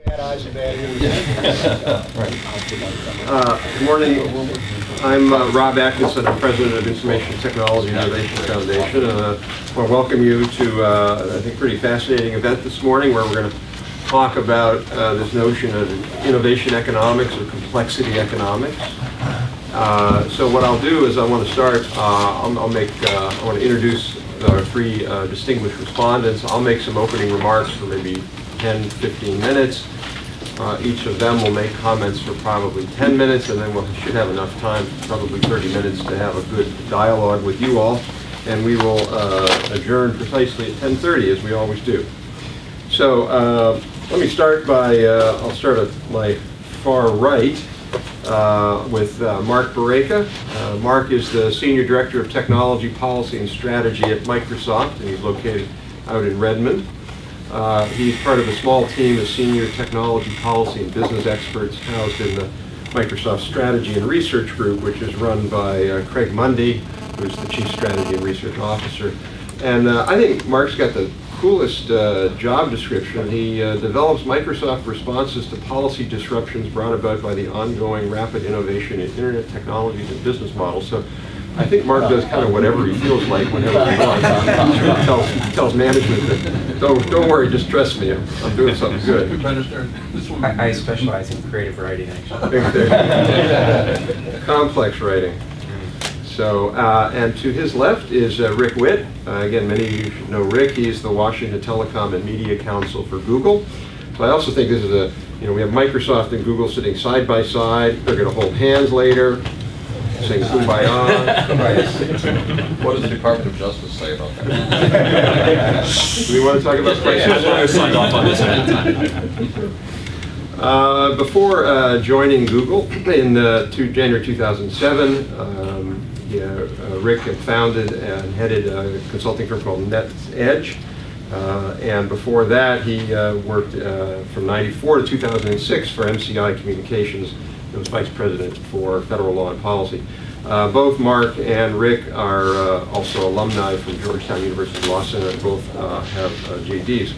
Bad eyes and bad ears. Good morning. I'm Rob Atkinson. I'm president of Information Technology Innovation Foundation. I want to welcome you to, I think, a pretty fascinating event this morning where we're going to talk about this notion of innovation economics or complexity economics. So what I'll do is I want to start, I want to introduce our three distinguished respondents. I'll make some opening remarks for maybe 10, 15 minutes. Each of them will make comments for probably 10 minutes, and then we should have enough time, probably 30 minutes, to have a good dialogue with you all. And we will adjourn precisely at 10:30, as we always do. So let me start by, I'll start at my far right with Mark Barreca. Mark is the Senior Director of Technology, Policy, and Strategy at Microsoft, and he's located out in Redmond. He's part of a small team of senior technology, policy, and business experts housed in the Microsoft Strategy and Research Group, which is run by Craig Mundy, who's the Chief Strategy and Research Officer. And I think Mark's got the coolest job description. He develops Microsoft responses to policy disruptions brought about by the ongoing rapid innovation in internet technologies and business models. So I think Mark does kind of whatever he feels like whenever he wants. He tells management that, don't worry, just trust me, I'm doing something good. I specialize in creative writing, actually. Complex writing. So, and to his left is Rick Witt. Again, many of you should know Rick. He's the Washington Telecom and Media Counsel for Google. So I also think this is we have Microsoft and Google sitting side by side. They're going to hold hands later, sing Kumbaya. What does the Department of Justice say about that? Do we want to talk about prices? I signed off on this at the time. Before joining Google in January 2007, Rick had founded and headed a consulting firm called NetEdge. And before that, he worked from '94 to 2006 for MCI Communications. He was vice president for federal law and policy. Both Mark and Rick are also alumni from Georgetown University Law Center. Both have JDs.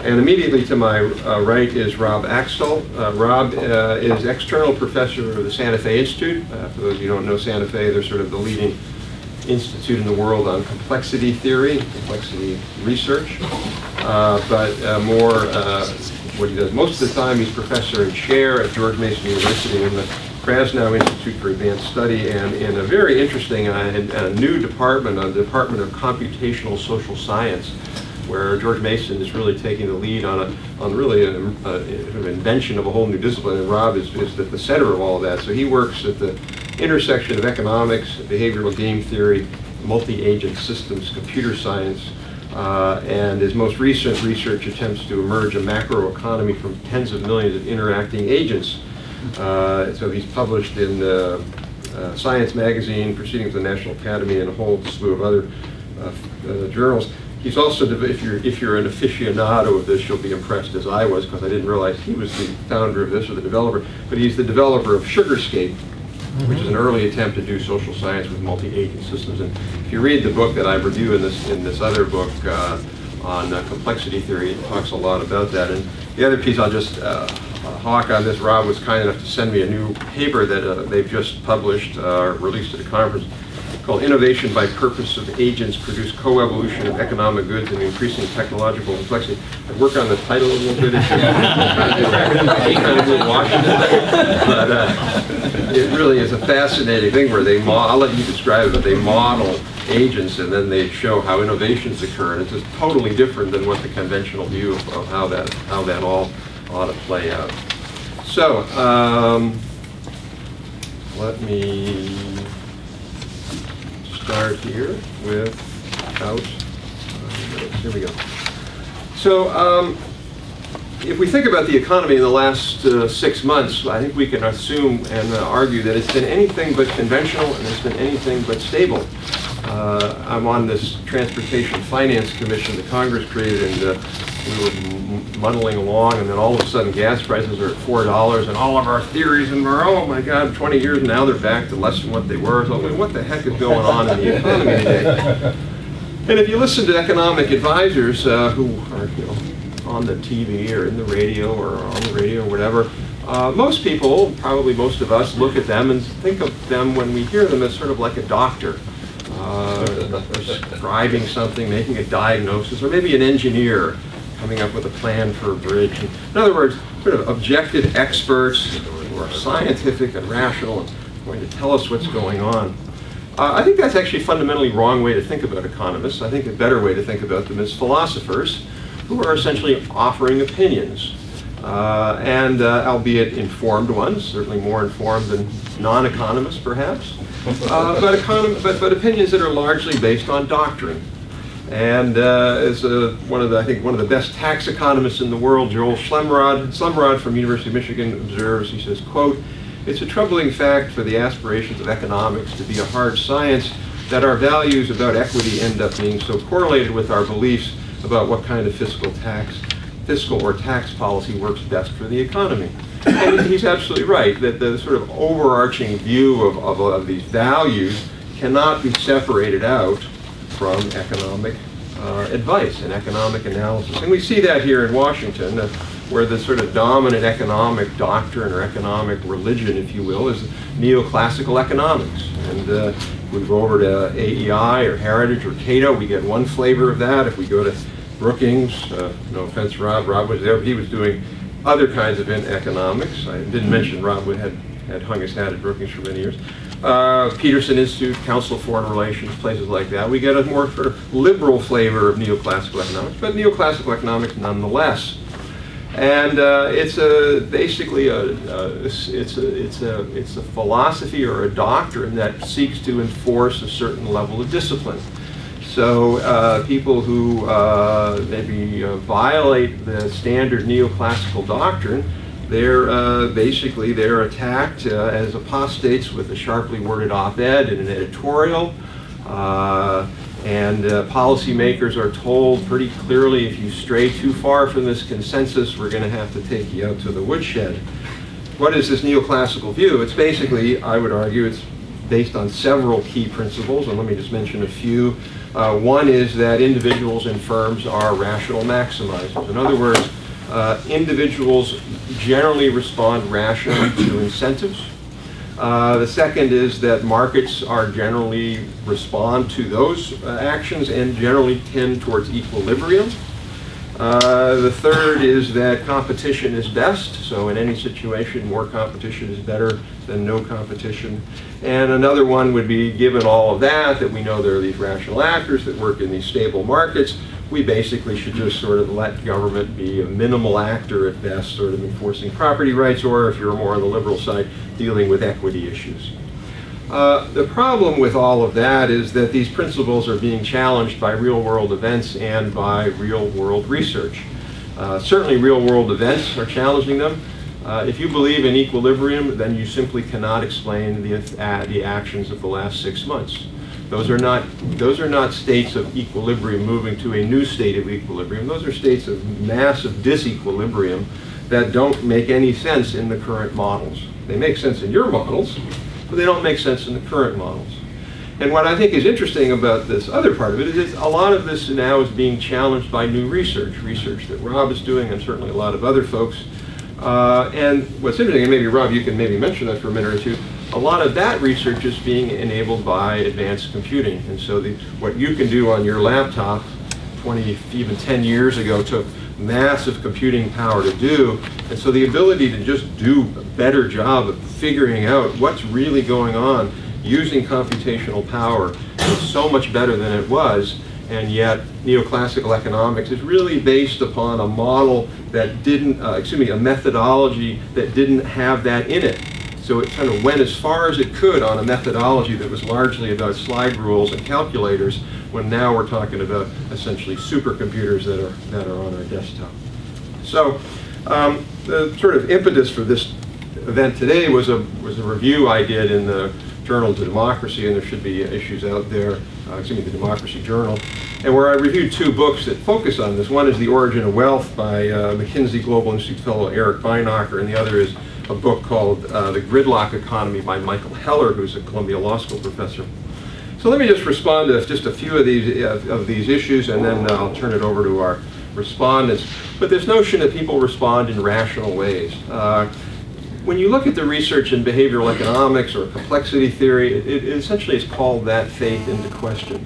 And immediately to my right is Rob Axtell. Rob is external professor of the Santa Fe Institute. For those of you who don't know Santa Fe, they're sort of the leading institute in the world on complexity theory, complexity research. What he does most of the time, he's professor and chair at George Mason University in the Krasnow Institute for Advanced Study, and in a very interesting and new department, the Department of Computational Social Science, where George Mason is really taking the lead on really an invention of a whole new discipline, and Rob is at the center of all of that. So he works at the intersection of economics, behavioral game theory, multi-agent systems, computer science, and his most recent research attempts to emerge a macroeconomy from tens of millions of interacting agents. So he's published in Science Magazine, Proceedings of the National Academy, and a whole slew of other journals. He's also, if you're an aficionado of this, you'll be impressed as I was, because I didn't realize he was the founder of this or the developer, but he's the developer of Sugarscape, which is an early attempt to do social science with multi-agent systems. And if you read the book that I review in this other book on complexity theory, it talks a lot about that. And the other piece I'll just hawk on this, Rob was kind enough to send me a new paper that they've just published, released at a conference, called Innovation by Purpose of Agents Produce Co-Evolution of Economic Goods and Increasing Technological Complexity. I work on the title a little bit. Kind of good Washington thing. But it really is a fascinating thing where I'll let you describe it, but they model agents and then they show how innovations occur. And it's just totally different than what the conventional view of how that all ought to play out. So, let me start here here we go. So if we think about the economy in the last 6 months, I think we can assume and argue that it's been anything but conventional and it's been anything but stable. I'm on this Transportation Finance Commission that Congress created, and we were muddling along, and then all of a sudden gas prices are at $4, and all of our theories, and we're, oh my God, 20 years now they're back to less than what they were. So what the heck is going on in the economy today? And if you listen to economic advisors who are on the TV or in the radio or on the radio or whatever, most people, probably most of us, look at them and think of them when we hear them as sort of like a doctor, prescribing something, making a diagnosis, or maybe an engineer coming up with a plan for a bridge. In other words, sort of objective experts who are scientific and rational and going to tell us what's going on. I think that's actually a fundamentally wrong way to think about economists. I think a better way to think about them is philosophers who are essentially offering opinions, albeit informed ones, certainly more informed than non-economists perhaps, but opinions that are largely based on doctrine. And as one of the best tax economists in the world, Joel Schlemrod from University of Michigan observes, he says, quote, "It's a troubling fact for the aspirations of economics to be a hard science that our values about equity end up being so correlated with our beliefs about what kind of fiscal or tax policy works best for the economy." And he's absolutely right, that the sort of overarching view of these values cannot be separated out from economic advice and economic analysis. And we see that here in Washington, where the sort of dominant economic doctrine or economic religion, if you will, is neoclassical economics. And if we go over to AEI or Heritage or Cato, we get one flavor of that. If we go to Brookings, no offense, Rob was there, but he was doing other kinds of economics. I didn't mention Rob had hung his hat at Brookings for many years. Peterson Institute, Council of Foreign Relations, places like that. We get a more sort of liberal flavor of neoclassical economics, but neoclassical economics nonetheless. And it's basically a philosophy or a doctrine that seeks to enforce a certain level of discipline. So people who maybe violate the standard neoclassical doctrine, they're attacked as apostates with a sharply worded op-ed in an editorial. And policymakers are told pretty clearly, if you stray too far from this consensus, we're going to have to take you out to the woodshed. What is this neoclassical view? It's basically, I would argue, it's based on several key principles, and let me just mention a few. One is that individuals and firms are rational maximizers. In other words, individuals generally respond rationally to incentives. The second is that markets are generally respond to those actions and generally tend towards equilibrium. The third is that competition is best, so in any situation more competition is better than no competition. And another one would be, given all of that we know there are these rational actors that work in these stable markets, we basically should just sort of let government be a minimal actor at best, sort of enforcing property rights, or if you're more on the liberal side, dealing with equity issues. The problem with all of that is that these principles are being challenged by real-world events and by real-world research. Certainly real-world events are challenging them. If you believe in equilibrium, then you simply cannot explain the actions of the last 6 months. Those are not states of equilibrium moving to a new state of equilibrium. Those are states of massive disequilibrium that don't make any sense in the current models. They make sense in your models, but they don't make sense in the current models. And what I think is interesting about this other part of it is a lot of this now is being challenged by new research that Rob is doing, and certainly a lot of other folks. And what's interesting, and maybe Rob, you can maybe mention that for a minute or two, a lot of that research is being enabled by advanced computing. And so what you can do on your laptop 20, even 10 years ago took massive computing power to do. And so the ability to just do a better job of figuring out what's really going on using computational power is so much better than it was. And yet neoclassical economics is really based upon a model that didn't, a methodology that didn't have that in it. So it kind of went as far as it could on a methodology that was largely about slide rules and calculators, when now we're talking about essentially supercomputers that are on our desktop. So the sort of impetus for this event today was a review I did in the Journal to Democracy, and there should be issues out there, the Democracy Journal, and where I reviewed 2 books that focus on this. One is The Origin of Wealth by McKinsey Global Institute fellow Eric Beinacher, and the other is a book called The Gridlock Economy by Michael Heller, who's a Columbia Law School professor. So let me just respond to just a few of these issues, and then I'll turn it over to our respondents. But this notion that people respond in rational ways. When you look at the research in behavioral economics or complexity theory, it essentially is called that faith into question.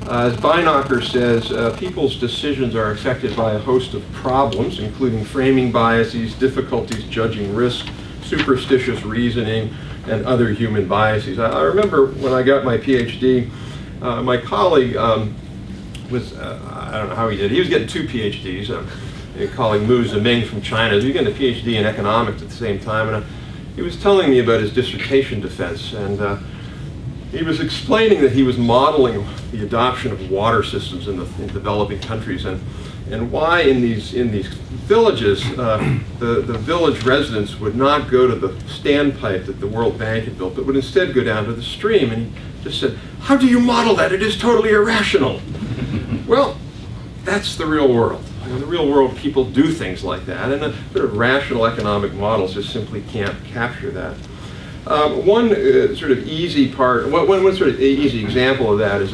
As Beinacher says, people's decisions are affected by a host of problems, including framing biases, difficulties judging risk, superstitious reasoning, and other human biases. I remember when I got my PhD, my colleague was, I don't know how he did, he was getting 2 PhDs. A colleague Mu Ziming from China, he was getting a PhD in economics at the same time, and he was telling me about his dissertation defense, and he was explaining that he was modeling the adoption of water systems in developing countries, and why in these villages the village residents would not go to the standpipe that the World Bank had built, but would instead go down to the stream. And he just said, "How do you model that? It is totally irrational." Well, that's the real world. In the real world, people do things like that, and sort of rational economic models just simply can't capture that. One sort of easy part, one sort of easy example of that is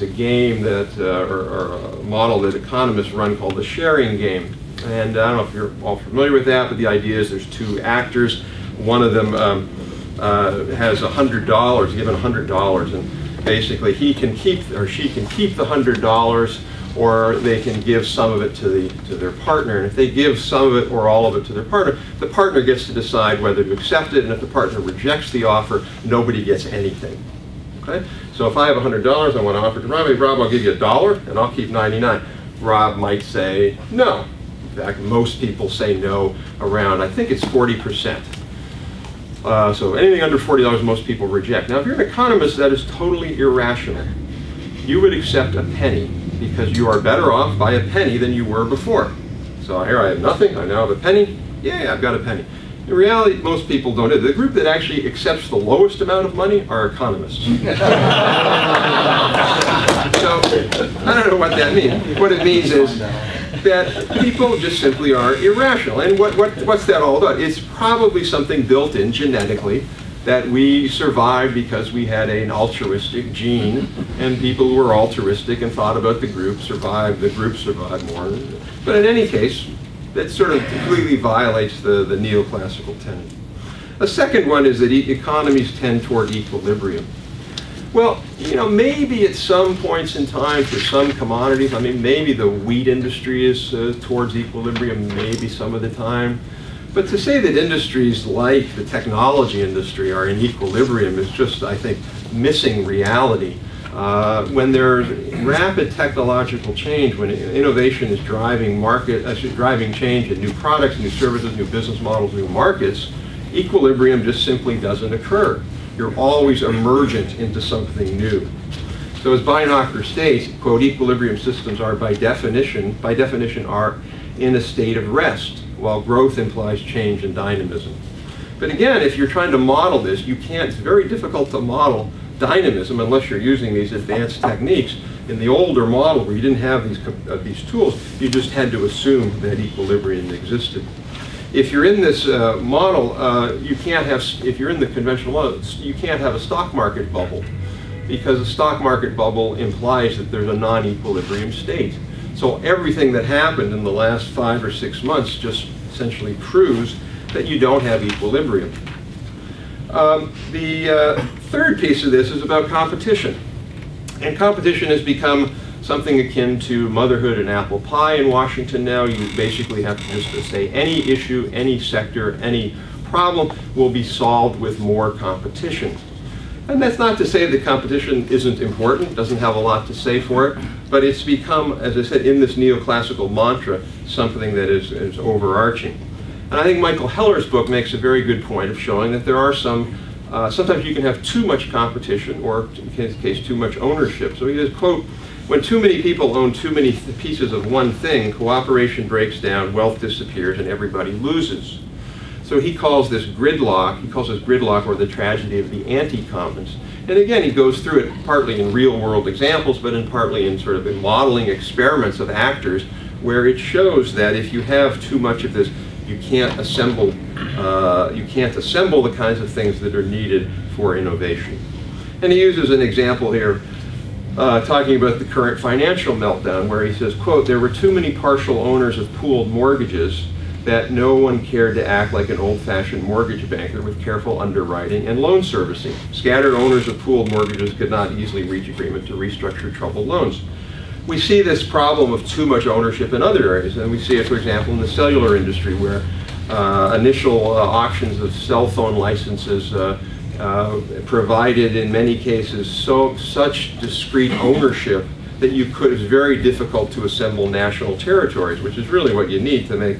a game that, or a model that economists run called the Sharian Game. And I don't know if you're all familiar with that, but the idea is there's 2 actors. One of them has $100, given $100, and basically he can keep or she can keep the $100, or they can give some of it to their partner. And if they give some of it or all of it to their partner, the partner gets to decide whether to accept it, and if the partner rejects the offer, nobody gets anything. Okay? So if I have $100, I want to offer to Rob, "Hey, Rob, I'll give you $1 and I'll keep 99. Rob might say no. In fact, most people say no around, I think it's 40%. So anything under $40, most people reject. Now, if you're an economist, that is totally irrational. You would accept a penny, because you are better off by a penny than you were before. So here I have nothing, I now have a penny. Yay, I've got a penny. In reality, most people don't. The group that actually accepts the lowest amount of money are economists. So I don't know what that means. What it means is that people just simply are irrational. And what's that all about? It's probably something built in genetically, that we survived because we had an altruistic gene, and people who were altruistic and thought about the group survived more. But in any case, that sort of completely violates the neoclassical tenet. A second one is that economies tend toward equilibrium. Well, you know, maybe at some points in time for some commodities, I mean, maybe the wheat industry is towards equilibrium, maybe some of the time. But to say that industries like the technology industry are in equilibrium is just, I think, missing reality. When there's rapid technological change, when innovation is driving change in new products, new services, new business models, new markets, equilibrium just simply doesn't occur. You're always emergent into something new. So as Beinacher states, quote, "Equilibrium systems are by definition are in a state of rest, while growth implies change and dynamism." But again, if you're trying to model this, it's very difficult to model dynamism unless you're using these advanced techniques. In the older model, where you didn't have these tools, you just had to assume that equilibrium existed. If you're in this model, if you're in the conventional model, you can't have a stock market bubble, because a stock market bubble implies that there's a non-equilibrium state. So everything that happened in the last 5 or 6 months just essentially proves that you don't have equilibrium. The third piece of this is about competition. And competition has become something akin to motherhood and apple pie in Washington now. You basically have to just say any issue, any sector, any problem will be solved with more competition. And that's not to say that competition isn't important, doesn't have a lot to say for it, but it's become, as I said, in this neoclassical mantra, something that is overarching. And I think Michael Heller's book makes a very good point of showing that there are sometimes you can have too much competition, or in this case, too much ownership. So he says, quote, "When too many people own too many pieces of one thing, cooperation breaks down, wealth disappears, and everybody loses." So he calls this gridlock, or the tragedy of the anti-commons. And again, he goes through it partly in real-world examples, but partly in sort of in modeling experiments of actors, where it shows that if you have too much of this, you can't assemble the kinds of things that are needed for innovation. And he uses an example here. talking about the current financial meltdown, where he says, quote, "There were too many partial owners of pooled mortgages that no one cared to act like an old-fashioned mortgage banker with careful underwriting and loan servicing. Scattered owners of pooled mortgages could not easily reach agreement to restructure troubled loans." We see this problem of too much ownership in other areas, and we see it, for example, in the cellular industry, where initial auctions of cell phone licenses provided, in many cases, such discrete ownership that it was very difficult to assemble national territories, which is really what you need to make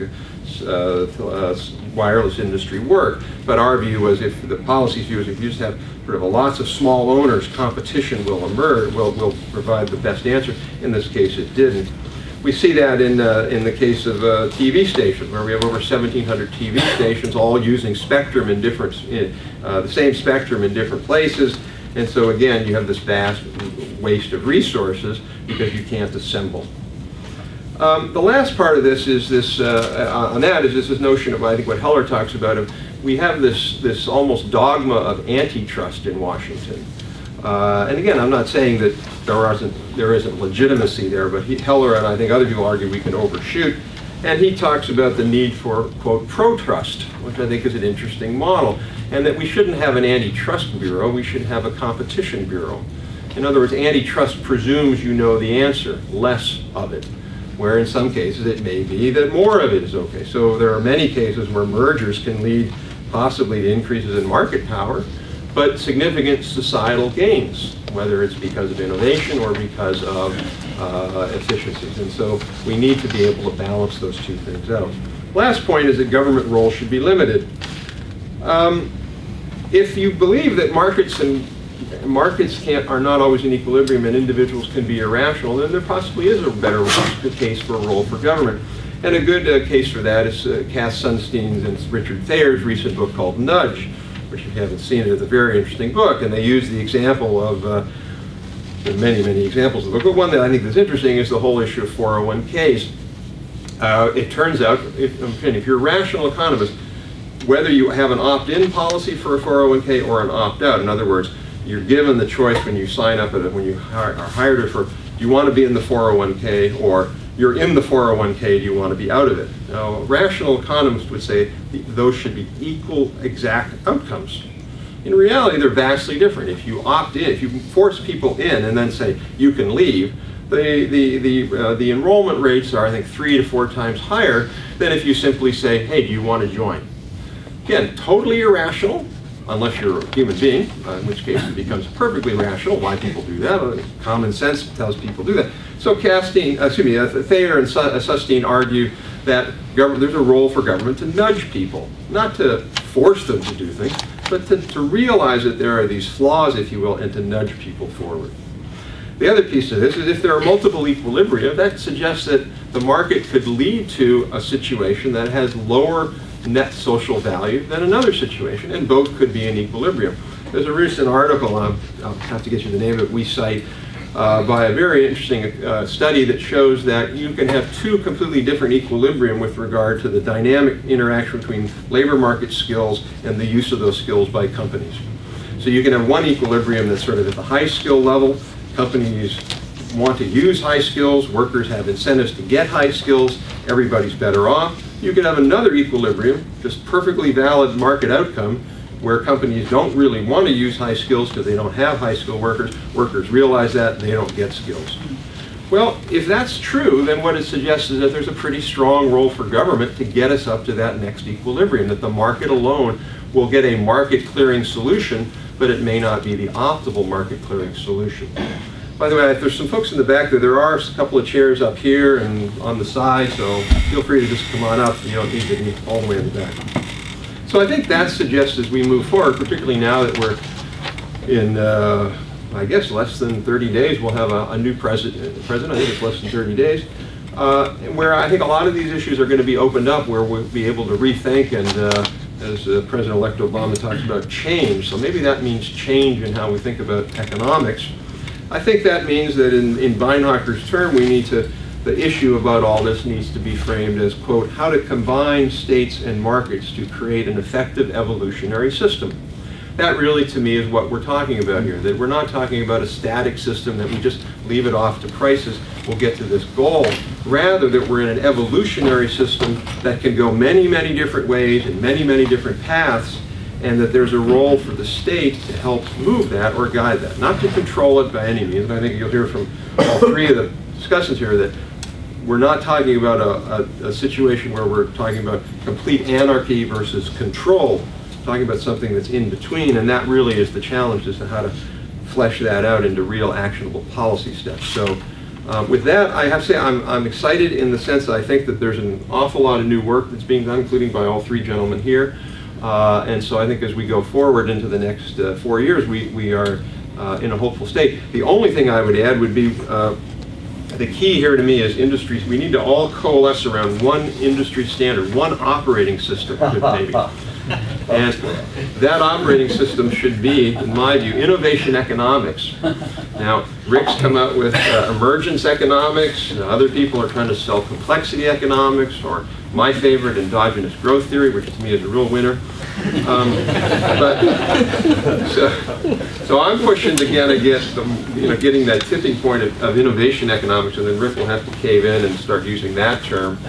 a wireless industry work. But our view was, if the policy's view is, if you just have sort of lots of small owners, competition will emerge, will provide the best answer. In this case, it didn't. We see that in the case of TV stations, where we have over 1,700 TV stations, all using spectrum in different, the same spectrum in different places. And so again, you have this vast waste of resources because you can't assemble. The last part of this is this, this notion of, I think, what Heller talks about. We have this almost dogma of antitrust in Washington. And again, I'm not saying that there isn't legitimacy there, but Heller and I think other people argue we can overshoot. And he talks about the need for, quote, pro-trust, which I think is an interesting model, and that we shouldn't have an antitrust bureau, we should have a competition bureau. In other words, antitrust presumes you know the answer, less of it, where in some cases it may be that more of it is okay. So there are many cases where mergers can lead possibly to increases in market power, but significant societal gains, whether it's because of innovation or because of efficiencies. And so we need to be able to balance those two things out. Last point is that government role should be limited. If you believe that markets are not always in equilibrium and individuals can be irrational, then there possibly is a better case for a role for government. And a good case for that is Cass Sunstein's and Richard Thayer's recent book called Nudge, which, if you haven't seen it, is a very interesting book. And they use the example of, there are many, many examples of the book, but one that I think is interesting is the whole issue of 401ks. It turns out, if you're a rational economist, whether you have an opt-in policy for a 401k or an opt-out, in other words, you're given the choice when you sign up, when you are hired for, do you want to be in the 401k, or you're in the 401k, do you want to be out of it? Now, a rational economist would say those should be equal, exact outcomes. In reality, they're vastly different. If you opt in, if you force people in and then say you can leave, the enrollment rates are, I think, 3 to 4 times higher than if you simply say, hey, do you want to join? Again, totally irrational, unless you're a human being, in which case it becomes perfectly rational why people do that. Common sense tells people to do that. So Thayer and Sunstein argue that there's a role for government to nudge people, not to force them to do things, but to realize that there are these flaws, if you will, and to nudge people forward. The other piece of this is if there are multiple equilibria, that suggests that the market could lead to a situation that has lower net social value than another situation, and both could be in equilibrium. There's a recent article, I'll have to get you the name of it, we cite, by a very interesting study that shows that you can have 2 completely different equilibrium with regard to the dynamic interaction between labor market skills and the use of those skills by companies. So you can have one equilibrium that's sort of at the high skill level. Companies want to use high skills, workers have incentives to get high skills, everybody's better off. You can have another equilibrium, just perfectly valid market outcome, where companies don't really want to use high skills because they don't have high skilled workers. Workers realize that, they don't get skills. Well, if that's true, then what it suggests is that there's a pretty strong role for government to get us up to that next equilibrium, that the market alone will get a market clearing solution, but it may not be the optimal market clearing solution. By the way, if there's some folks in the back there are a couple of chairs up here and on the side, so feel free to just come on up. You don't need to be all the way in the back. So I think that suggests as we move forward, particularly now that we're in, I guess, less than 30 days, we'll have a new president. I think it's less than 30 days, where I think a lot of these issues are going to be opened up, where we'll be able to rethink and, as President-elect Obama talks about, change. So maybe that means change in how we think about economics. I think that means that in Beinhocker's term, the issue about all this needs to be framed as, quote, how to combine states and markets to create an effective evolutionary system. that really, to me, is what we're talking about here, that we're not talking about a static system that we just leave it off to prices, we'll get to this goal. Rather, that we're in an evolutionary system that can go many, many different ways and many, many different paths, and that there's a role for the state to help move that or guide that. Not to control it by any means, and I think you'll hear from all three of the discussions here that we're not talking about a situation where we're talking about complete anarchy versus control, talking about something that's in between, and that really is the challenge, as to how to flesh that out into real actionable policy steps. So with that, I have to say I'm excited in the sense that I think that there's an awful lot of new work that's being done, including by all three gentlemen here. And so I think as we go forward into the next 4 years, we are in a hopeful state. The only thing I would add would be the key here to me is industries. We need to all coalesce around one industry standard, one operating system, maybe. And that operating system should be, in my view, innovation economics. Now, Rick's come out with emergence economics. Other people are trying to sell complexity economics, or my favorite, endogenous growth theory, which to me is a real winner. So I'm pushing to get getting that tipping point of innovation economics, and then Rick will have to cave in and start using that term.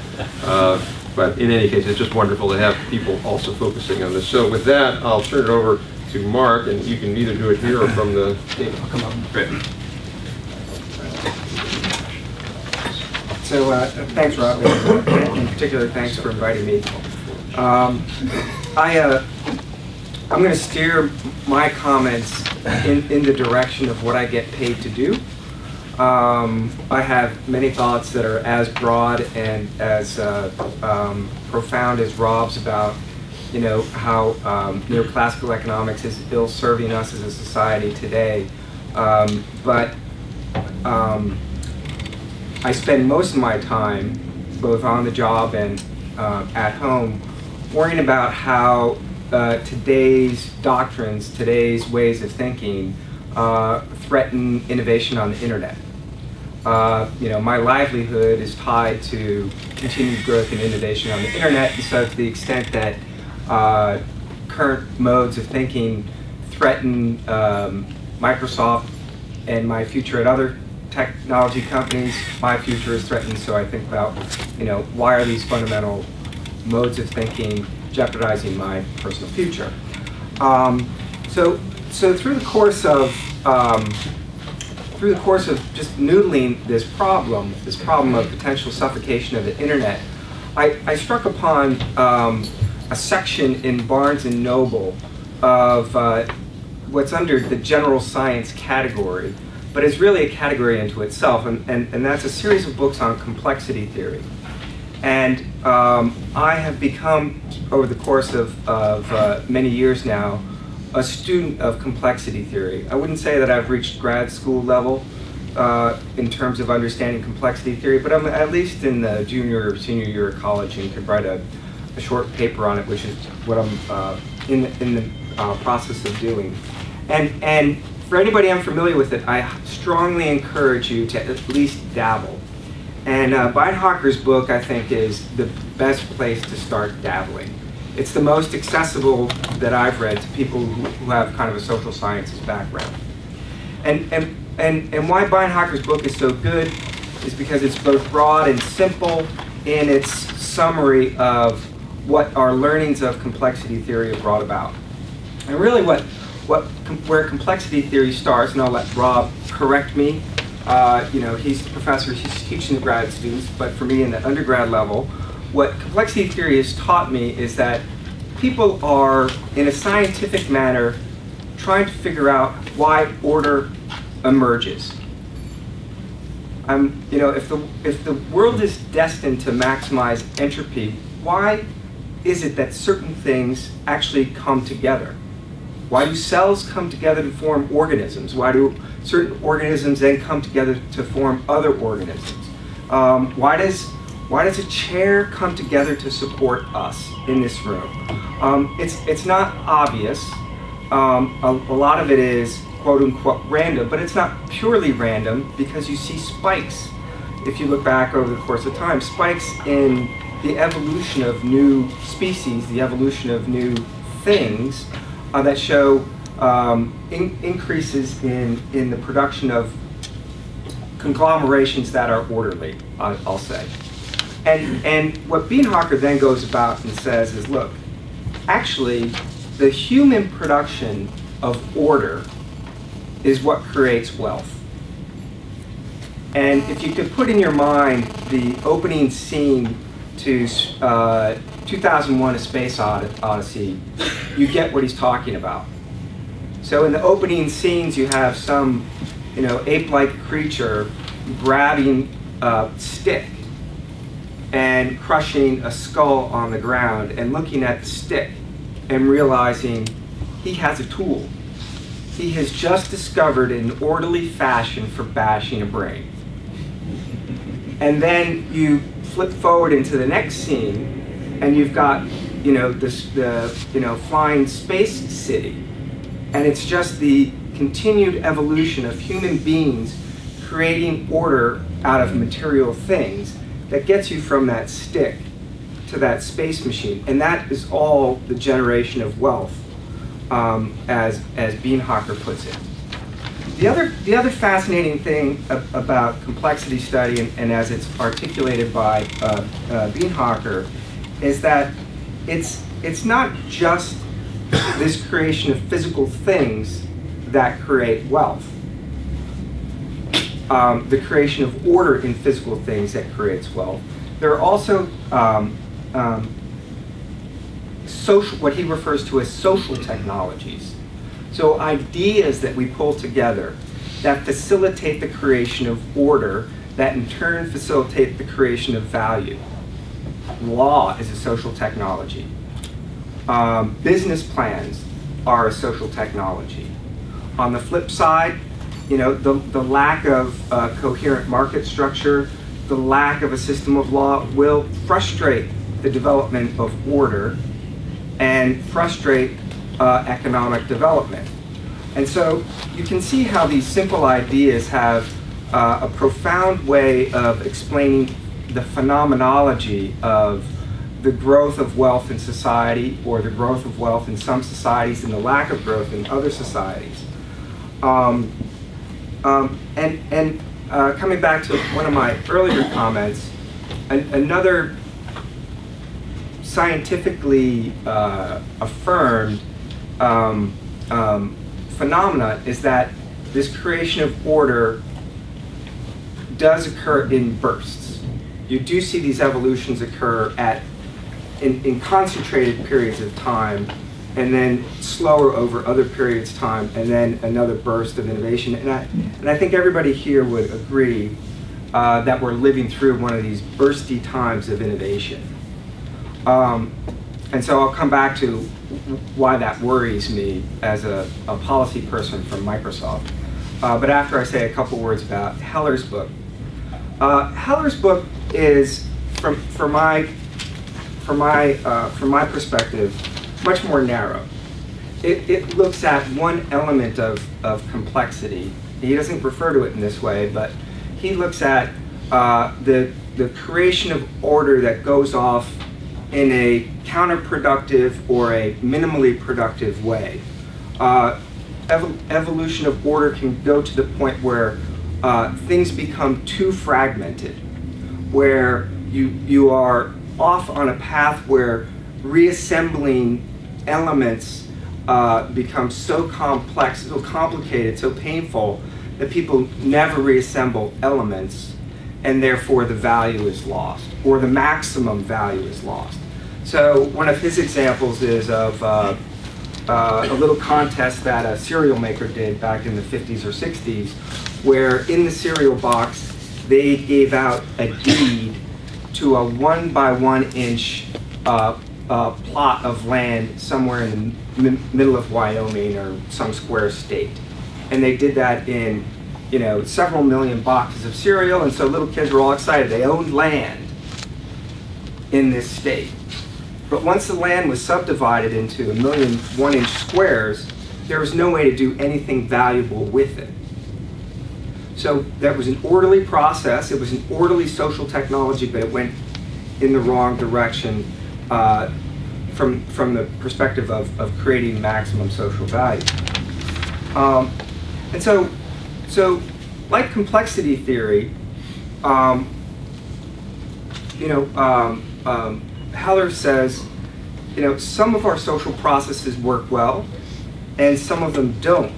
But in any case, it's just wonderful to have people also focusing on this. So with that, I'll turn it over to Mark, and you can either do it here or from the team. Come on. Great. So thanks, Rob. In particular, thanks for inviting me. I'm going to steer my comments in the direction of what I get paid to do. I have many thoughts that are as broad and as profound as Rob's about, how neoclassical economics is ill-serving us as a society today. But I spend most of my time, both on the job and at home, worrying about how today's doctrines, today's ways of thinking, threaten innovation on the internet. My livelihood is tied to continued growth and innovation on the internet, and so to the extent that current modes of thinking threaten Microsoft and my future at other technology companies, my future is threatened. So I think about, why are these fundamental modes of thinking jeopardizing my personal future? So through the course of just noodling this problem of potential suffocation of the internet, I struck upon a section in Barnes & Noble of what's under the general science category, but is really a category into itself, and that's a series of books on complexity theory. And I have become, over the course of many years now, a student of complexity theory. I wouldn't say that I've reached grad school level in terms of understanding complexity theory, but I'm at least in the junior or senior year of college and could write a short paper on it, which is what I'm in the process of doing. And for anybody unfamiliar with it, I strongly encourage you to at least dabble. And Beinhocker's book, I think, is the best place to start dabbling. It's the most accessible that I've read to people who have kind of a social sciences background. And why Beinhocker's book is so good is because it's both broad and simple in its summary of what our learnings of complexity theory have brought about. And really where complexity theory starts, and I'll let Rob correct me, he's the professor, he's teaching the grad students, but for me in the undergrad level, what complexity theory has taught me is that people are, in a scientific manner, trying to figure out why order emerges. If the world is destined to maximize entropy, why is it that certain things actually come together? Why do cells come together to form organisms? Why do certain organisms then come together to form other organisms? Why does a chair come together to support us in this room? It's not obvious. A lot of it is quote unquote random, but it's not purely random because you see spikes. If you look back over the course of time, spikes in the evolution of new species, the evolution of new things that show increases in the production of conglomerations that are orderly, I'll say. And what Bienhocker then goes about and says is, look, actually, the human production of order is what creates wealth. And if you could put in your mind the opening scene to 2001: A Space Odyssey, you get what he's talking about. So in the opening scenes, you have some, ape-like creature grabbing a stick and crushing a skull on the ground and looking at the stick and realizing he has a tool. He has just discovered an orderly fashion for bashing a brain. And then you flip forward into the next scene, and you've got, the flying space city, and it's just the continued evolution of human beings creating order out of material things that gets you from that stick to that space machine, and that is all the generation of wealth, as Bienhocker puts it. The other fascinating thing about complexity study, and as it's articulated by Bienhocker, is that it's not just this creation of physical things that create wealth. The creation of order in physical things that creates wealth. There are also what he refers to as social technologies. So ideas that we pull together that facilitate the creation of order, that in turn facilitate the creation of value. Law is a social technology. Business plans are a social technology. On the flip side, the lack of coherent market structure, the lack of a system of law will frustrate the development of order and frustrate economic development. And so you can see how these simple ideas have a profound way of explaining the phenomenology of the growth of wealth in society, or the growth of wealth in some societies and the lack of growth in other societies. And coming back to one of my earlier comments, another scientifically affirmed phenomena is that this creation of order does occur in bursts. You do see these evolutions occur in concentrated periods of time, and then slower over other periods of time, and then another burst of innovation. And I think everybody here would agree that we're living through one of these bursty times of innovation. And so I'll come back to why that worries me as a policy person from Microsoft. But after I say a couple words about Heller's book. Heller's book is, from my perspective, much more narrow. It looks at one element of complexity. He doesn't refer to it in this way, but he looks at the creation of order that goes off in a counterproductive or a minimally productive way. Evolution of order can go to the point where things become too fragmented, where you are off on a path where reassembling elements becomes so complex, so complicated, so painful that people never reassemble elements, and therefore the value is lost, or the maximum value is lost. So one of his examples is of a little contest that a cereal maker did back in the 50s or 60s, where in the cereal box they gave out a deed to a 1 by 1 inch plot of land somewhere in the middle of Wyoming or some square state. And they did that in, several million boxes of cereal, and so little kids were all excited. They owned land in this state. But once the land was subdivided into 1 million 1 inch squares, there was no way to do anything valuable with it. So that was an orderly process. It was an orderly social technology, but it went in the wrong direction from the perspective of creating maximum social value. And so like complexity theory, Heller says, some of our social processes work well, and some of them don't.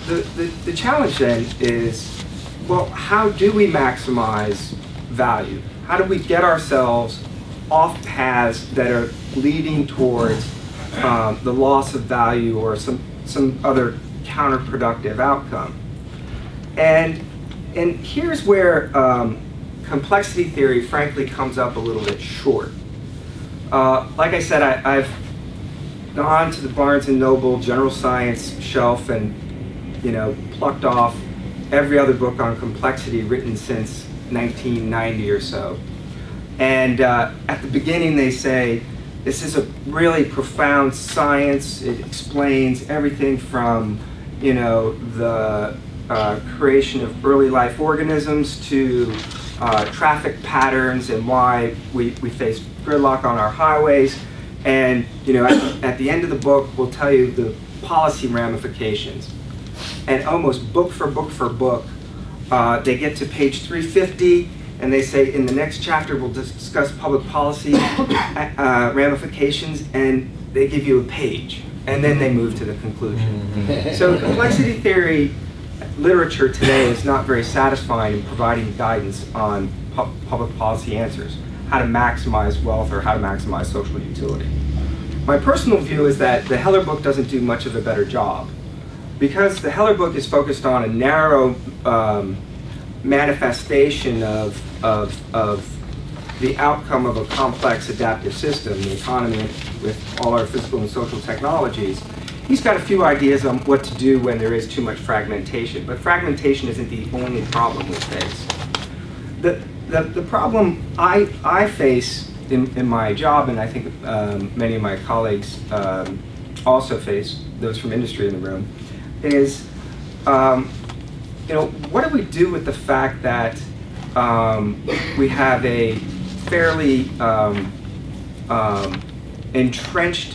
The challenge then is, well, how do we maximize value? How do we get ourselves off paths that are leading towards the loss of value or some other counterproductive outcome? And here's where complexity theory, frankly, comes up a little bit short. Like I said, I've gone to the Barnes & Noble General Science shelf and plucked off every other book on complexity written since 1990 or so. And at the beginning they say, this is a really profound science. It explains everything from the creation of early life organisms to traffic patterns and why we face gridlock on our highways. And at the end of the book, we'll tell you the policy ramifications. And almost book for book, they get to page 350, and they say, in the next chapter, we'll discuss public policy ramifications, and they give you a page. And then they move to the conclusion. So complexity theory literature today is not very satisfying in providing guidance on public policy answers, how to maximize wealth or how to maximize social utility. My personal view is that the Heller book doesn't do much of a better job, because the Heller book is focused on a narrow manifestation of the outcome of a complex adaptive system, the economy with all our physical and social technologies. He's got a few ideas on what to do when there is too much fragmentation, but fragmentation isn't the only problem we face. The problem I face in my job, and I think many of my colleagues also face, those from industry in the room, is what do we do with the fact that we have a fairly entrenched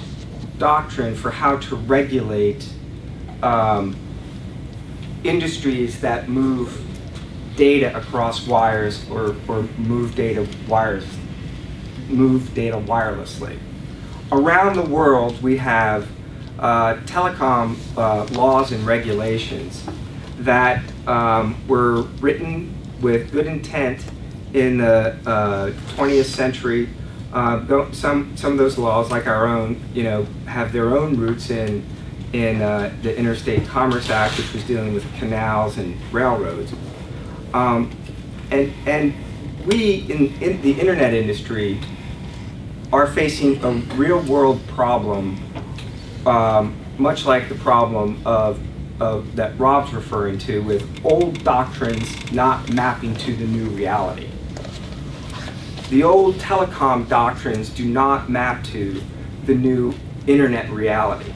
doctrine for how to regulate industries that move data across wires or move data wirelessly. Around the world, we have telecom laws and regulations that were written with good intent in the 20th century. Some of those laws, like our own, have their own roots in the Interstate Commerce Act, which was dealing with canals and railroads. And we in the internet industry are facing a real-world problem, much like the problem of that Rob's referring to, with old doctrines not mapping to the new reality. The old telecom doctrines do not map to the new internet reality.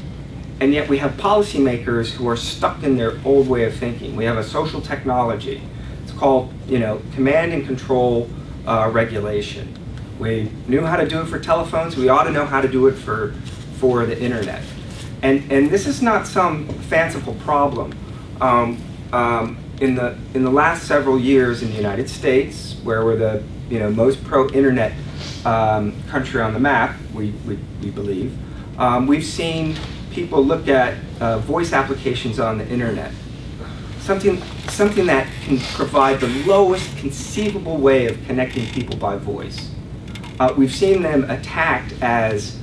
And yet we have policymakers who are stuck in their old way of thinking. We have a social technology. It's called, command and control regulation. We knew how to do it for telephones. We ought to know how to do it for the internet. And this is not some fanciful problem. In the last several years in the United States, where we're the most pro-internet country on the map, we believe, we've seen people look at voice applications on the internet. Something that can provide the lowest conceivable way of connecting people by voice. We've seen them attacked as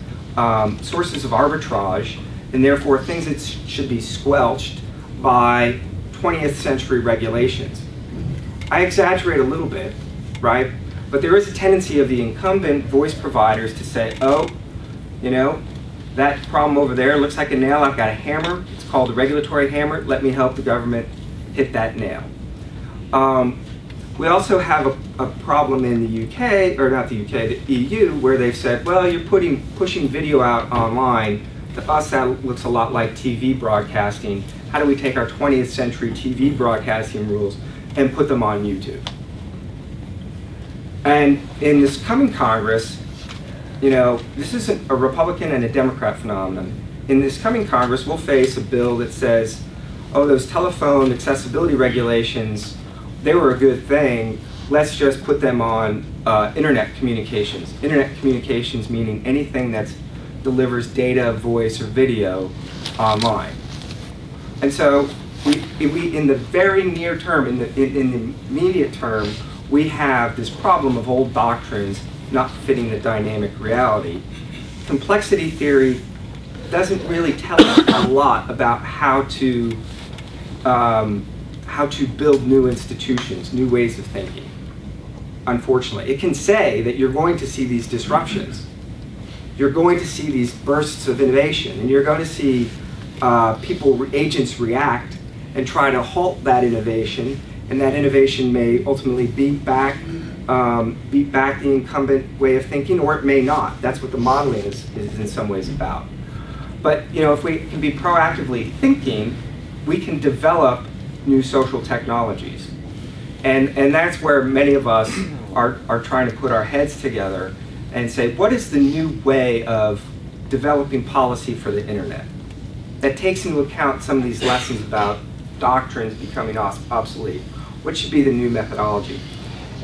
sources of arbitrage, and therefore things that should be squelched by 20th century regulations. I exaggerate a little bit, right? But there is a tendency of the incumbent voice providers to say, oh, that problem over there looks like a nail. I've got a hammer. It's called a regulatory hammer. Let me help the government hit that nail. We also have a problem in the UK, or not the UK, the EU, where they've said, well, you're pushing video out online. To us, that looks a lot like TV broadcasting. How do we take our 20th century TV broadcasting rules and put them on YouTube? And in this coming Congress, this isn't a Republican and a Democrat phenomenon. in this coming Congress, we'll face a bill that says, oh, those telephone accessibility regulations, they were a good thing. Let's just put them on internet communications. Internet communications meaning anything that delivers data, voice, or video online. And so we in the very near term, in the immediate term, we have this problem of old doctrines not fitting the dynamic reality. Complexity theory doesn't really tell us a lot about how to build new institutions, new ways of thinking. Unfortunately, it can say that you're going to see these disruptions. You're going to see these bursts of innovation, and you're going to see agents react and try to halt that innovation, and that innovation may ultimately beat back the incumbent way of thinking, or it may not. That's what the modeling is in some ways about. But if we can be proactively thinking, we can develop new social technologies. And that's where many of us are trying to put our heads together and say, what is the new way of developing policy for the internet that takes into account some of these lessons about doctrines becoming obsolete? What should be the new methodology?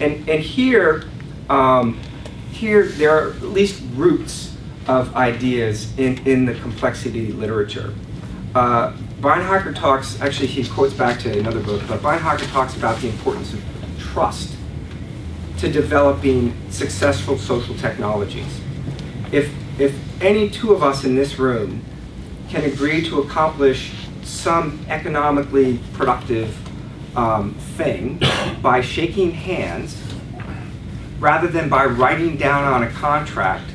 And here there are at least roots of ideas in the complexity literature. Beinhocker talks, actually he quotes back to another book, but Beinhocker talks about the importance of trust to developing successful social technologies. If any two of us in this room can agree to accomplish some economically productive thing by shaking hands, rather than by writing down on a contract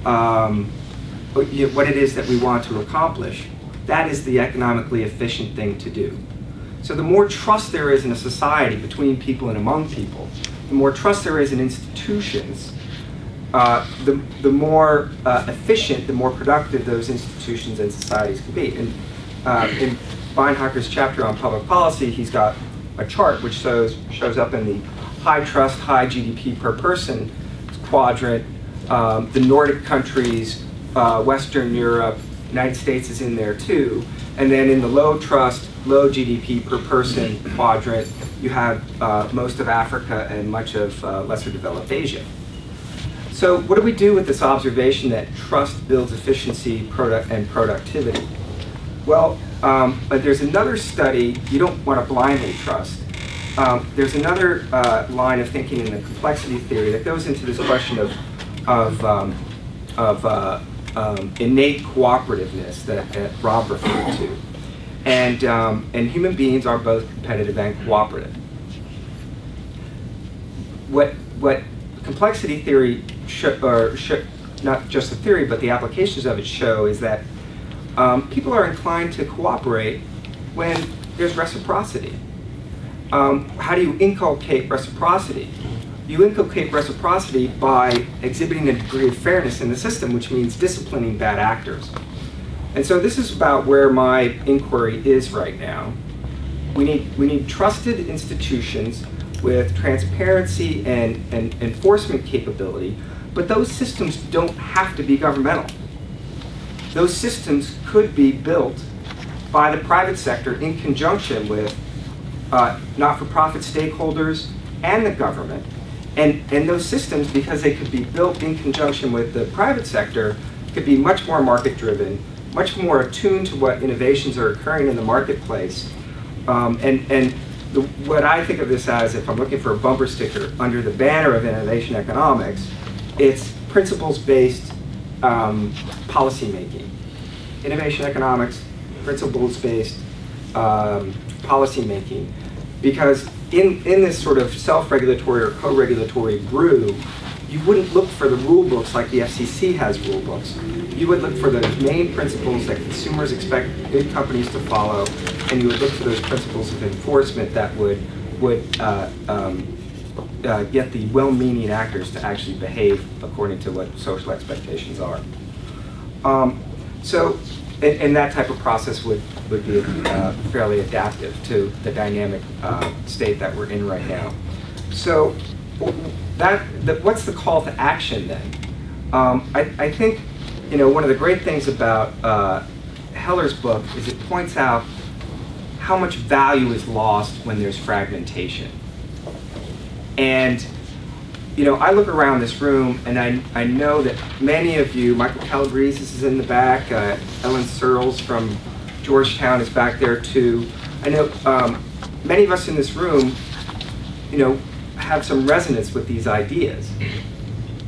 what it is that we want to accomplish, that is the economically efficient thing to do. So the more trust there is in a society between people and among people, the more trust there is in institutions, the more efficient, the more productive those institutions and societies can be. And in Beinhacker's chapter on public policy, he's got a chart which shows up in the high trust, high GDP per person quadrant. The Nordic countries, Western Europe, United States is in there too. And then in the low trust, low GDP per person quadrant, you have most of Africa and much of lesser developed Asia. So what do we do with this observation that trust builds efficiency and productivity? Well, but there's another study, you don't want to blindly trust. There's another line of thinking in the complexity theory that goes into this question of innate cooperativeness that Rob referred to. And human beings are both competitive and cooperative. What complexity theory, not just the theory, but the applications of it show is that people are inclined to cooperate when there's reciprocity. How do you inculcate reciprocity? You inculcate reciprocity by exhibiting a degree of fairness in the system, which means disciplining bad actors. And so this is about where my inquiry is right now. We need trusted institutions with transparency and enforcement capability, but those systems don't have to be governmental. Those systems could be built by the private sector in conjunction with not-for-profit stakeholders and the government. And those systems, because they could be built in conjunction with the private sector, could be much more market-driven, much more attuned to what innovations are occurring in the marketplace. What I think of this as, if I'm looking for a bumper sticker under the banner of innovation economics, it's principles-based policymaking. Innovation economics, principles-based policymaking. Because in this sort of self-regulatory or co-regulatory brew, you wouldn't look for the rule books like the FCC has rule books. You would look for the main principles that consumers expect big companies to follow, and you would look for those principles of enforcement that would get the well-meaning actors to actually behave according to what social expectations are. And that type of process would be fairly adaptive to the dynamic state that we're in right now. So what's the call to action then? I think one of the great things about Heller's book is it points out how much value is lost when there's fragmentation. And you know, I look around this room and I know that many of you, Michael Calabrese is in the back, Ellen Searles from Georgetown is back there too. I know many of us in this room, you know, have some resonance with these ideas.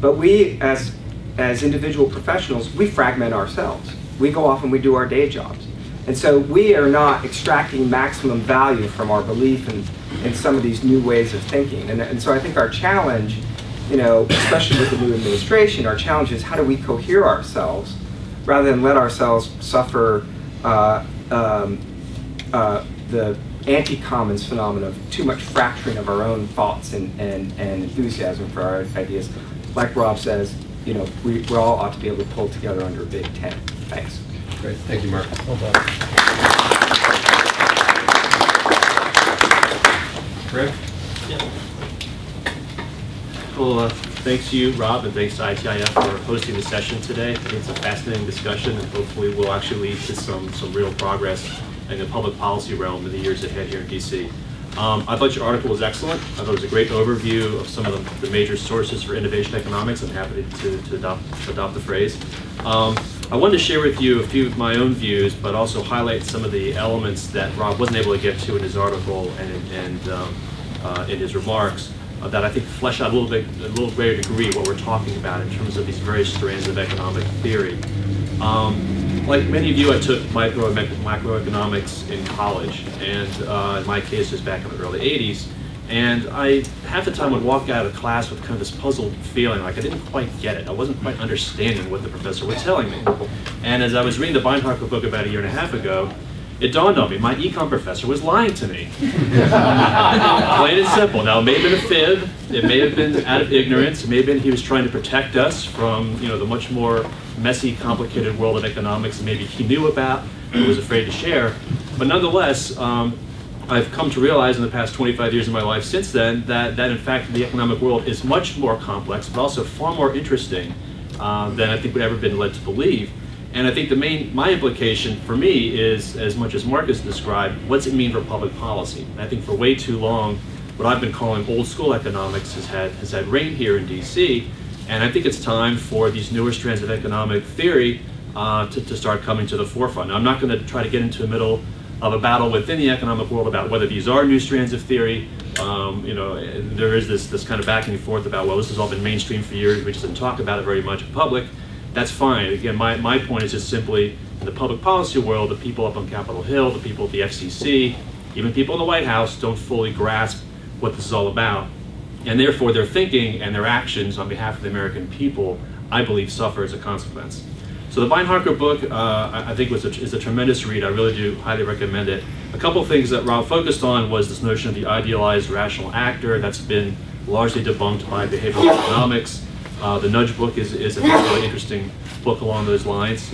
But we, as individual professionals, we fragment ourselves. We go off and we do our day jobs. And so we are not extracting maximum value from our belief in some of these new ways of thinking. And so I think our challenge, you know, especially with the new administration, our challenge is how do we cohere ourselves rather than let ourselves suffer the anti-commons phenomenon of too much fracturing of our own thoughts and enthusiasm for our ideas. Like Rob says, you know, we all ought to be able to pull together under a big tent. Thanks. Great. Thank you, Mark. Well done. Rick? Yeah. Well, thanks to you, Rob, and thanks to ITIF for hosting the session today. I think it's a fascinating discussion, and hopefully will actually lead to some real progress in the public policy realm in the years ahead here in DC. I thought your article was excellent. I thought it was a great overview of some of the major sources for innovation economics. I'm happy to adopt the phrase. I wanted to share with you a few of my own views, but also highlight some of the elements that Rob wasn't able to get to in his article and in his remarks that I think flesh out a little greater degree what we're talking about in terms of these various strands of economic theory. Like many of you, I took macroeconomics in college, and in my case, it was back in the early 80s. And I, half the time, would walk out of class with kind of this puzzled feeling, like I didn't quite get it. I wasn't quite understanding what the professor was telling me. And as I was reading the Beinhardt book about a year and a half ago, it dawned on me, my econ professor was lying to me. Plain and simple. Now, it may have been a fib, it may have been out of ignorance, it may have been he was trying to protect us from, you know, the much more messy, complicated world of economics that maybe he knew about or was afraid to share. But nonetheless, I've come to realize in the past 25 years of my life since then that in fact the economic world is much more complex, but also far more interesting than I think we've ever been led to believe. And I think my implication for me is, as much as Mark has described, what's it mean for public policy? And I think for way too long, what I've been calling old school economics has had reign here in DC. And I think it's time for these newer strands of economic theory to start coming to the forefront. Now, I'm not going to try to get into the middle of a battle within the economic world about whether these are new strands of theory. You know, there is this kind of back and forth about, well, this has all been mainstream for years, we just didn't talk about it very much in public. That's fine. Again, my point is just simply, in the public policy world, the people up on Capitol Hill, the people at the FCC, even people in the White House don't fully grasp what this is all about. And therefore, their thinking and their actions on behalf of the American people, I believe, suffer as a consequence. So the Beinhardt book, I think, is a tremendous read. I really do highly recommend it. A couple of things that Rob focused on was this notion of the idealized rational actor that's been largely debunked by behavioral economics. The Nudge book is a really interesting book along those lines.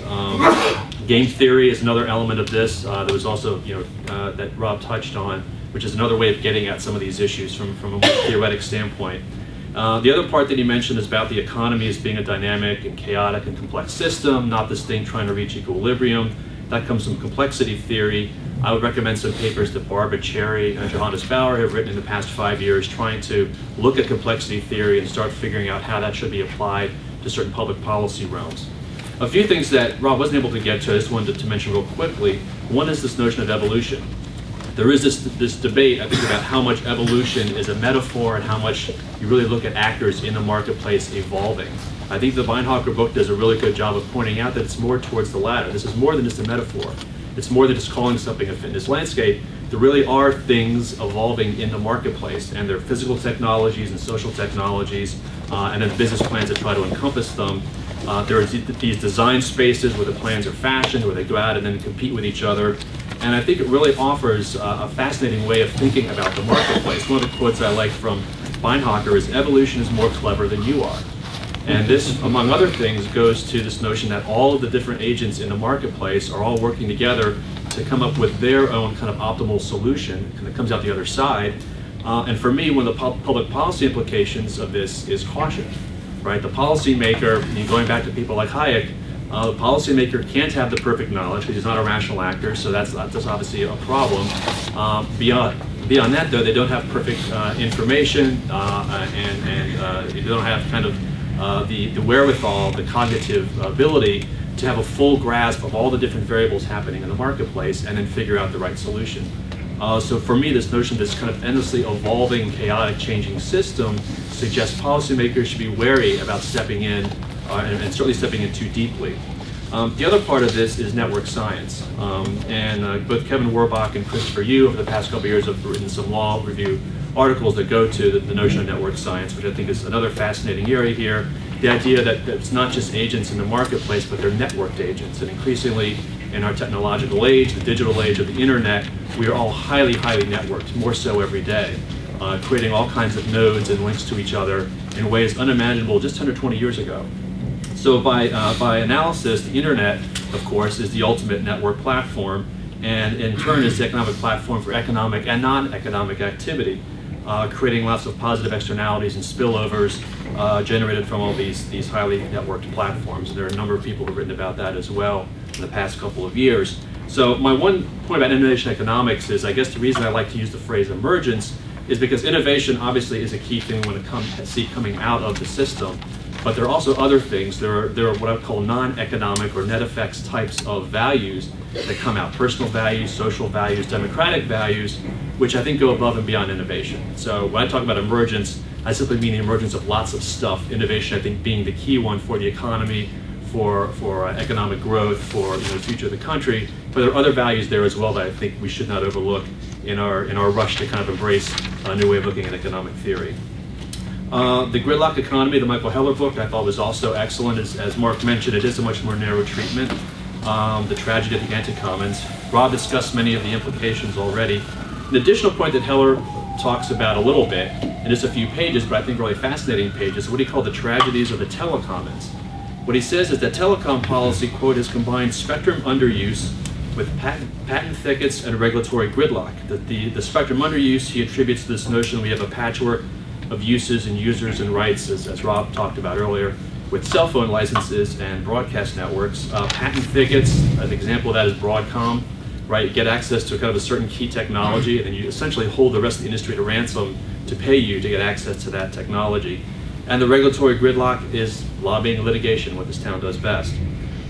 Game theory is another element of this. There was also, you know, that Rob touched on, which is another way of getting at some of these issues from a more theoretic standpoint. The other part that he mentioned is about the economy as being a dynamic and chaotic and complex system, not this thing trying to reach equilibrium. That comes from complexity theory. I would recommend some papers that Barbara Cherry and Johannes Bauer have written in the past 5 years trying to look at complexity theory and start figuring out how that should be applied to certain public policy realms. A few things that Rob wasn't able to get to, I just wanted to mention real quickly. One is this notion of evolution. There is this debate, I think, about how much evolution is a metaphor and how much you really look at actors in the marketplace evolving. I think the Beinhardt book does a really good job of pointing out that it's more towards the latter. This is more than just a metaphor. It's more than just calling something a fitness landscape. There really are things evolving in the marketplace, and there are physical technologies and social technologies, and then business plans that try to encompass them. There are these design spaces where the plans are fashioned, where they go out and then compete with each other. And I think it really offers a fascinating way of thinking about the marketplace. One of the quotes I like from Beinhardt is, "Evolution is more clever than you are." And this, among other things, goes to this notion that all of the different agents in the marketplace are all working together to come up with their own kind of optimal solution that comes out the other side. And for me, one of the public policy implications of this is caution, right? The policymaker, going back to people like Hayek, The policymaker can't have the perfect knowledge because he's not a rational actor, so that's obviously a problem. Beyond that, though, they don't have perfect information, and they don't have kind of the wherewithal, the cognitive ability to have a full grasp of all the different variables happening in the marketplace and then figure out the right solution. So for me, this notion of this kind of endlessly evolving, chaotic, changing system suggests policymakers should be wary about stepping in, and certainly stepping in too deeply. The other part of this is network science. Both Kevin Warbach and Christopher Yu over the past couple of years have written some law review articles that go to the notion of network science, which I think is another fascinating area here. The idea that it's not just agents in the marketplace, but they're networked agents. And increasingly in our technological age, the digital age of the internet, we are all highly, highly networked, more so every day, creating all kinds of nodes and links to each other in ways unimaginable just 10 or 20 years ago. So by analysis, the internet, of course, is the ultimate network platform, and in turn is the economic platform for economic and non-economic activity, creating lots of positive externalities and spillovers generated from all these highly networked platforms. There are a number of people who have written about that as well in the past couple of years. So my one point about innovation economics is, I guess the reason I like to use the phrase emergence is because innovation obviously is a key thing when it comes to see coming out of the system. But there are also other things. There are what I would call non-economic or net effects types of values that come out. Personal values, social values, democratic values, which I think go above and beyond innovation. So when I talk about emergence, I simply mean the emergence of lots of stuff. Innovation, I think, being the key one for the economy, for economic growth, for the future of the country. But there are other values there as well that I think we should not overlook in our rush to kind of embrace a new way of looking at economic theory. The Gridlock Economy, the Michael Heller book, I thought was also excellent. As Mark mentioned, it is a much more narrow treatment. The Tragedy of the Anti-Commons. Rob discussed many of the implications already. An additional point that Heller talks about a little bit, in just a few pages, but I think really fascinating pages, is what he called the tragedies of the telecommons. What he says is that telecom policy, quote, has combined spectrum underuse with patent thickets and regulatory gridlock. The spectrum underuse he attributes to this notion we have a patchwork of uses and users and rights, as Rob talked about earlier, with cell phone licenses and broadcast networks. Patent thickets, an example of that is Broadcom, right? You get access to kind of a certain key technology, and then you essentially hold the rest of the industry to ransom to pay you to get access to that technology. And the regulatory gridlock is lobbying and litigation, what this town does best.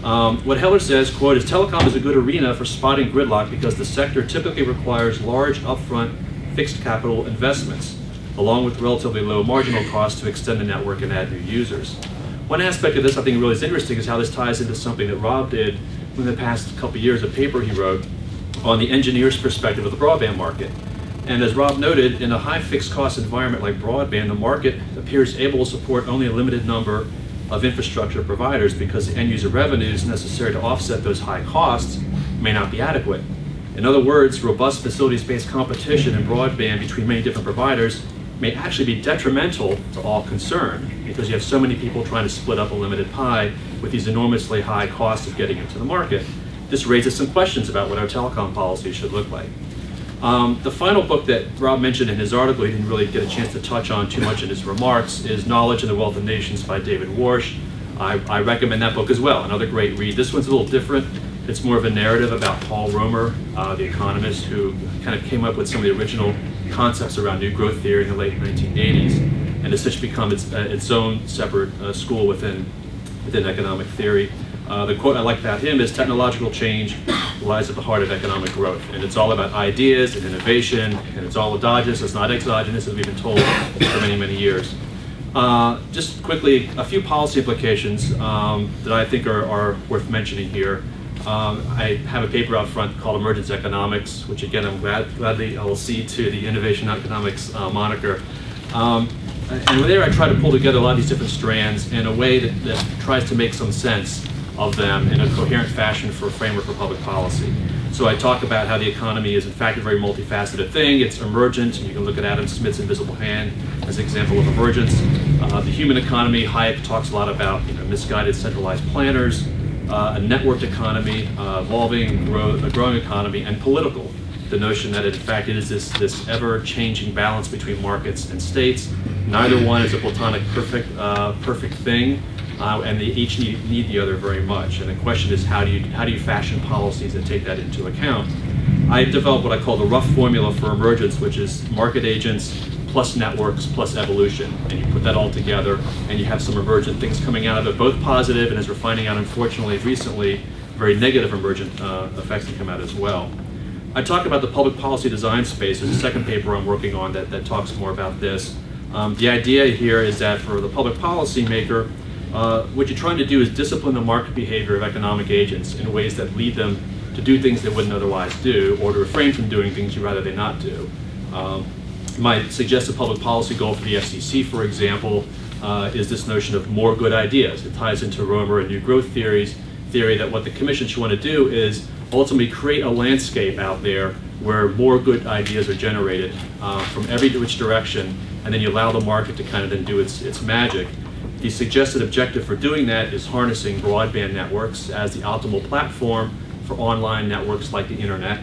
What Heller says, quote, is telecom is a good arena for spotting gridlock because the sector typically requires large upfront fixed capital investments, along with relatively low marginal costs to extend the network and add new users. One aspect of this I think really is interesting is how this ties into something that Rob did in the past couple of years, a paper he wrote on the engineer's perspective of the broadband market. And as Rob noted, in a high fixed cost environment like broadband, the market appears able to support only a limited number of infrastructure providers because the end user revenues necessary to offset those high costs may not be adequate. In other words, robust facilities-based competition in broadband between many different providers may actually be detrimental to all concerned because you have so many people trying to split up a limited pie with these enormously high costs of getting into the market. This raises some questions about what our telecom policy should look like. The final book that Rob mentioned in his article, he didn't really get a chance to touch on too much in his remarks, is Knowledge and the Wealth of Nations by David Warsh. I recommend that book as well, another great read. This one's a little different. It's more of a narrative about Paul Romer, the economist who kind of came up with some of the original concepts around new growth theory in the late 1980s, and has since become its own separate school within economic theory. The quote I like about him is, technological change lies at the heart of economic growth, and it's all about ideas and innovation, and it's all endogenous, it's not exogenous, as we've been told for many, many years. Just quickly, a few policy implications that I think are worth mentioning here. I have a paper out front called Emergence Economics, which again I'm gladly I will cede to the Innovation Economics moniker. And there I try to pull together a lot of these different strands in a way that tries to make some sense of them in a coherent fashion for a framework for public policy. So I talk about how the economy is in fact a very multifaceted thing. It's emergent, and you can look at Adam Smith's Invisible Hand as an example of emergence. The human economy, Hayek talks a lot about misguided centralized planners, a networked economy, evolving a growing economy, and political. The notion that in fact it is this ever-changing balance between markets and states. Neither one is a platonic perfect thing. and they each need the other very much. And the question is, how do you fashion policies that take that into account? I developed what I call the rough formula for emergence, which is market agents plus networks plus evolution. And you put that all together, and you have some emergent things coming out of it, both positive, and as we're finding out, unfortunately, recently, very negative emergent effects that come out as well. I talk about the public policy design space. There's a second paper I'm working on that talks more about this. The idea here is that for the public policy maker, what you're trying to do is discipline the market behavior of economic agents in ways that lead them to do things they wouldn't otherwise do, or to refrain from doing things you'd rather they not do. My suggested public policy goal for the FCC, for example, is this notion of more good ideas. It ties into Romer and new growth theory that what the commission should want to do is ultimately create a landscape out there where more good ideas are generated from every which direction, and then you allow the market to kind of then do its magic. The suggested objective for doing that is harnessing broadband networks as the optimal platform for online networks like the internet.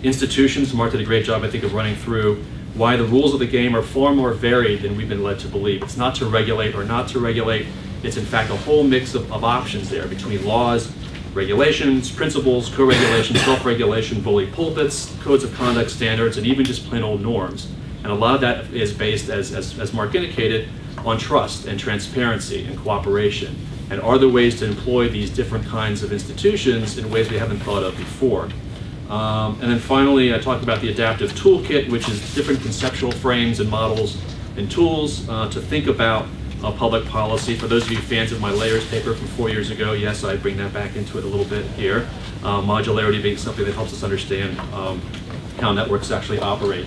Institutions, Mark did a great job, I think, of running through why the rules of the game are far more varied than we've been led to believe. It's not to regulate or not to regulate. It's in fact a whole mix of options there between laws, regulations, principles, co-regulation, self-regulation, bully pulpits, codes of conduct standards, and even just plain old norms. And a lot of that is based, as Mark indicated, on trust and transparency and cooperation. And are there ways to employ these different kinds of institutions in ways we haven't thought of before? And then finally, I talked about the adaptive toolkit, which is different conceptual frames and models and tools to think about public policy. For those of you fans of my layers paper from 4 years ago, yes, I bring that back into it a little bit here. Modularity being something that helps us understand how networks actually operate.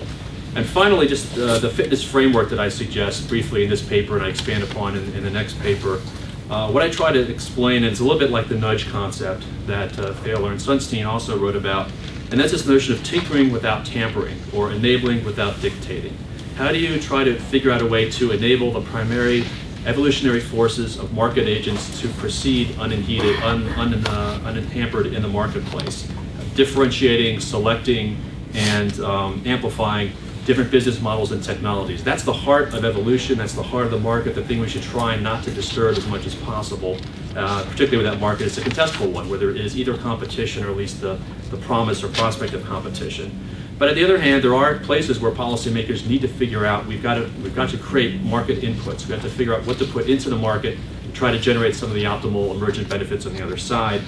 And finally, just the fitness framework that I suggest briefly in this paper and I expand upon in the next paper. What I try to explain is a little bit like the nudge concept that Thaler and Sunstein also wrote about, and that's this notion of tinkering without tampering or enabling without dictating. How do you try to figure out a way to enable the primary evolutionary forces of market agents to proceed unimpeded, unhampered in the marketplace, differentiating, selecting, and amplifying different business models and technologies. That's the heart of evolution, that's the heart of the market, the thing we should try not to disturb as much as possible, particularly with that market. It's a contestable one where there is either competition or at least the promise or prospect of competition. But on the other hand, there are places where policymakers need to figure out, we've got to create market inputs. We have to figure out what to put into the market and try to generate some of the optimal emergent benefits on the other side.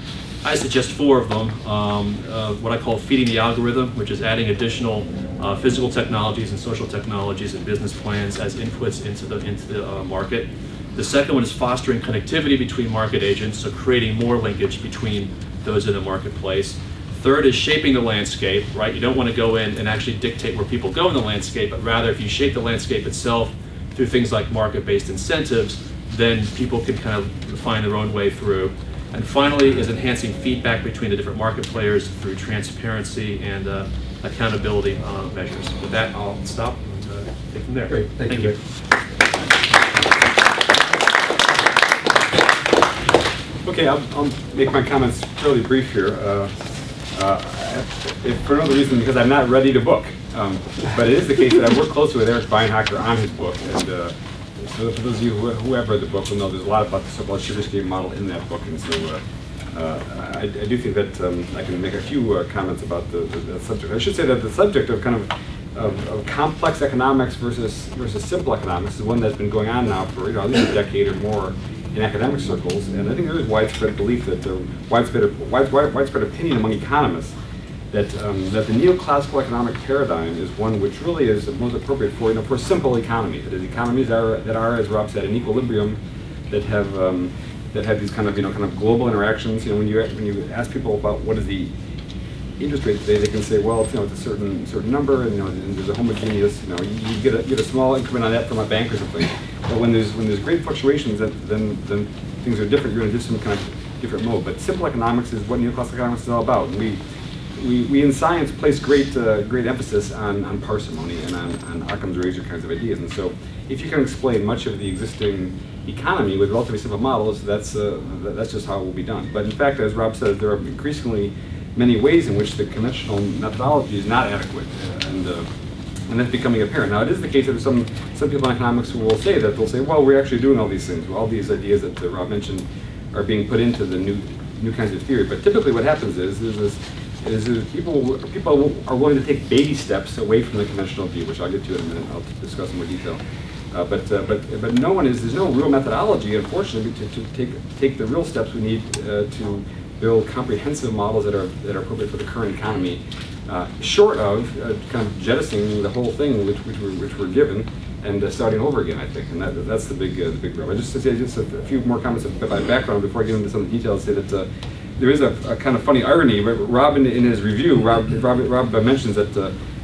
I suggest 4 of them. What I call feeding the algorithm, which is adding additional physical technologies and social technologies and business plans as inputs into the market. The second one is fostering connectivity between market agents, so creating more linkage between those in the marketplace. Third is shaping the landscape, right? You don't want to go in and actually dictate where people go in the landscape, but rather if you shape the landscape itself through things like market-based incentives, then people can kind of find their own way through. And finally is enhancing feedback between the different market players through transparency and accountability measures. With that, I'll stop and take from there. Great, thank you. Okay, I'll make my comments fairly brief here. If for no other reason, because I'm not ready to book. But it is the case that I work closely with Eric Beinhacker on his book. And so for those of you who have read the book will know there's a lot about the so-called Sharian Game model in that book. And so I do think that I can make a few comments about the subject. I should say that the subject of kind of complex economics versus simple economics is one that's been going on now for at least a decade or more in academic circles, and I think there is widespread belief that widespread opinion among economists that that the neoclassical economic paradigm is one which really is most appropriate for simple economies. That is, economies that are, as Rob said, in equilibrium, that have these kind of global interactions. When you ask people about what is the interest rate today, they can say, well, it's a certain number, and there's a homogeneous. You get a small increment on that from a bank or something. But when there's great fluctuations, then things are different. You're in a different kind of different mode. But simple economics is what neoclassical economics is all about. And we in science place great emphasis on parsimony and on Occam's razor kinds of ideas. And so, if you can explain much of the existing economy with relatively simple models, that's just how it will be done. But in fact, as Rob says, there are increasingly many ways in which the conventional methodology is not adequate. And And that's becoming apparent. Now, it is the case that there's some people in economics who will say that. They'll say, well, we're actually doing all these things. All these ideas that Rob mentioned are being put into the new kinds of theory. But typically what happens is people are willing to take baby steps away from the conventional view, which I'll get to in a minute. I'll discuss in more detail. But there's no real methodology, unfortunately, to take the real steps we need to build comprehensive models that are appropriate for the current economy, short of kind of jettisoning the whole thing which we're given and starting over again, I think. And that's the big rub. Just to say just a few more comments about background before I get into some of the details. Say that there is a kind of funny irony. Rob, in his review, Rob mentions that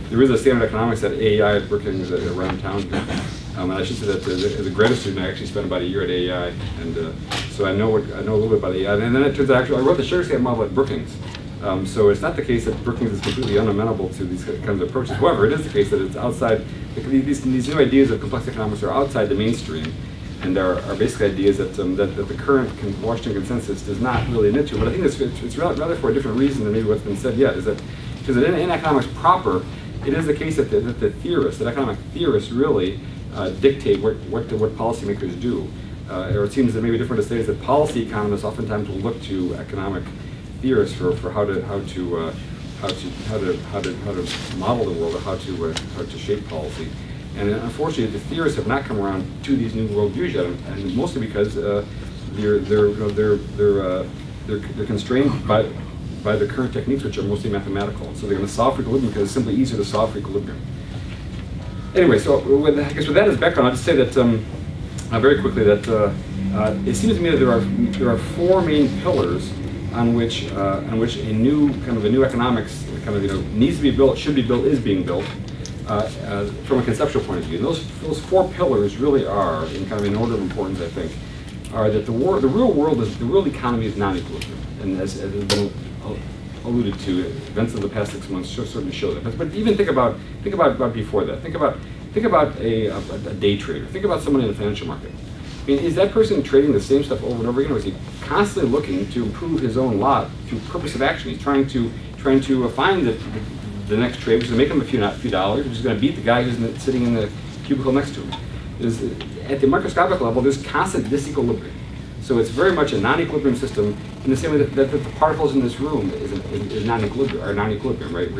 there is a standard economics at AEI at Brookings around town here. And I should say that as a graduate student, I actually spent about a year at AEI, and so I know a little bit about AEI. And then it turns out, actually, I wrote the Sharian Game model at Brookings. So it's not the case that Brookings is completely unamenable to these kinds of approaches. However, it is the case that it's outside, these new ideas of complex economics are outside the mainstream, and are basically ideas that the current Washington consensus does not really admit to. But I think it's rather for a different reason than maybe what's been said yet, is that because in economics proper, it is the case that that economic theorists really dictate what policymakers do. Or it seems that maybe different to say is that policy economists oftentimes will look to economic theorists for how to model the world, or how to shape policy. And unfortunately, the theorists have not come around to these new worldviews yet, and mostly because they're constrained by the current techniques, which are mostly mathematical. So they're going to solve for equilibrium because it's simply easier to solve for equilibrium. Anyway, so I guess with that as background, I'll just say that very quickly that it seems to me that there are four main pillars on which a new economics needs to be built, should be built, is being built from a conceptual point of view. And those four pillars really are, in kind of in order of importance, I think, are that the real economy is non-equilibrium, and as has been alluded to, events of the past 6 months certainly show that. But even think about before that. Think about a day trader. Think about someone in the financial market. I mean, is that person trading the same stuff over and over again, or is he constantly looking to improve his own lot through purpose of action? He's trying to find the next trade, which is going to make him a few dollars, which is going to beat the guy who's sitting in the cubicle next to him. At the microscopic level, there's constant disequilibrium. So it's very much a non-equilibrium system in the same way that the particles in this room is non-equilibrium, right?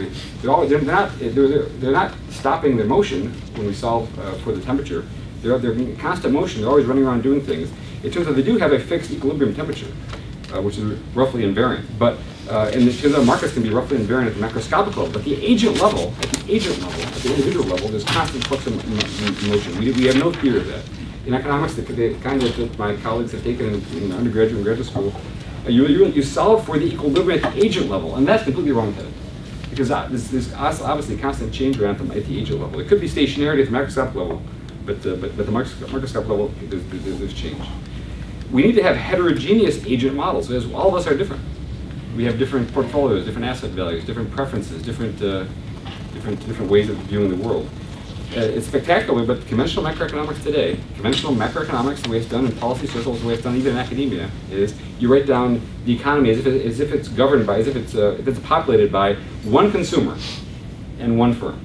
They're not stopping their motion when we solve for the temperature. They're in constant motion. They're always running around doing things. It turns out they do have a fixed equilibrium temperature, which is roughly invariant. But and it turns out markets can be roughly invariant at the macroscopic level. But the agent level, at the individual level, there's constant flux in motion. We have no theory of that. In economics, the kind that my colleagues have taken in undergraduate and graduate school, you solve for the equilibrium at the agent level, and that's completely wrong-headed. Because there's obviously constant change around them at the agent level. It could be stationarity at the macroscopic level, but the microscopic level, there's change. We need to have heterogeneous agent models, because all of us are different. We have different portfolios, different asset values, different preferences, different ways of viewing the world. It's spectacular, but conventional macroeconomics today, the way it's done in policy circles, the way it's done even in academia, is you write down the economy as if it's governed by, if it's populated by one consumer and one firm.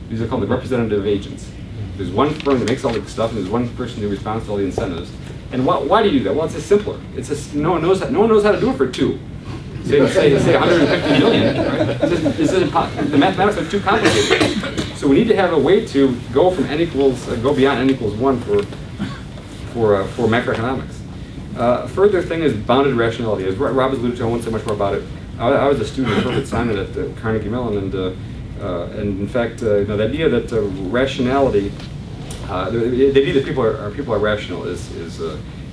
These are called the representative agents. There's one firm that makes all the stuff, and there's one person who responds to all the incentives. And why do you do that? Well, it's just simpler. It's just no one knows how to do it for two. Say 150 million. Right? The mathematics are too complicated. So we need to have a way to go from go beyond n=1 for macroeconomics. Further thing is bounded rationality. As Rob has alluded to, I won't say much more about it. I was a student of Herbert Simon at Carnegie Mellon, and in fact, the idea that rationality, the idea that people are rational is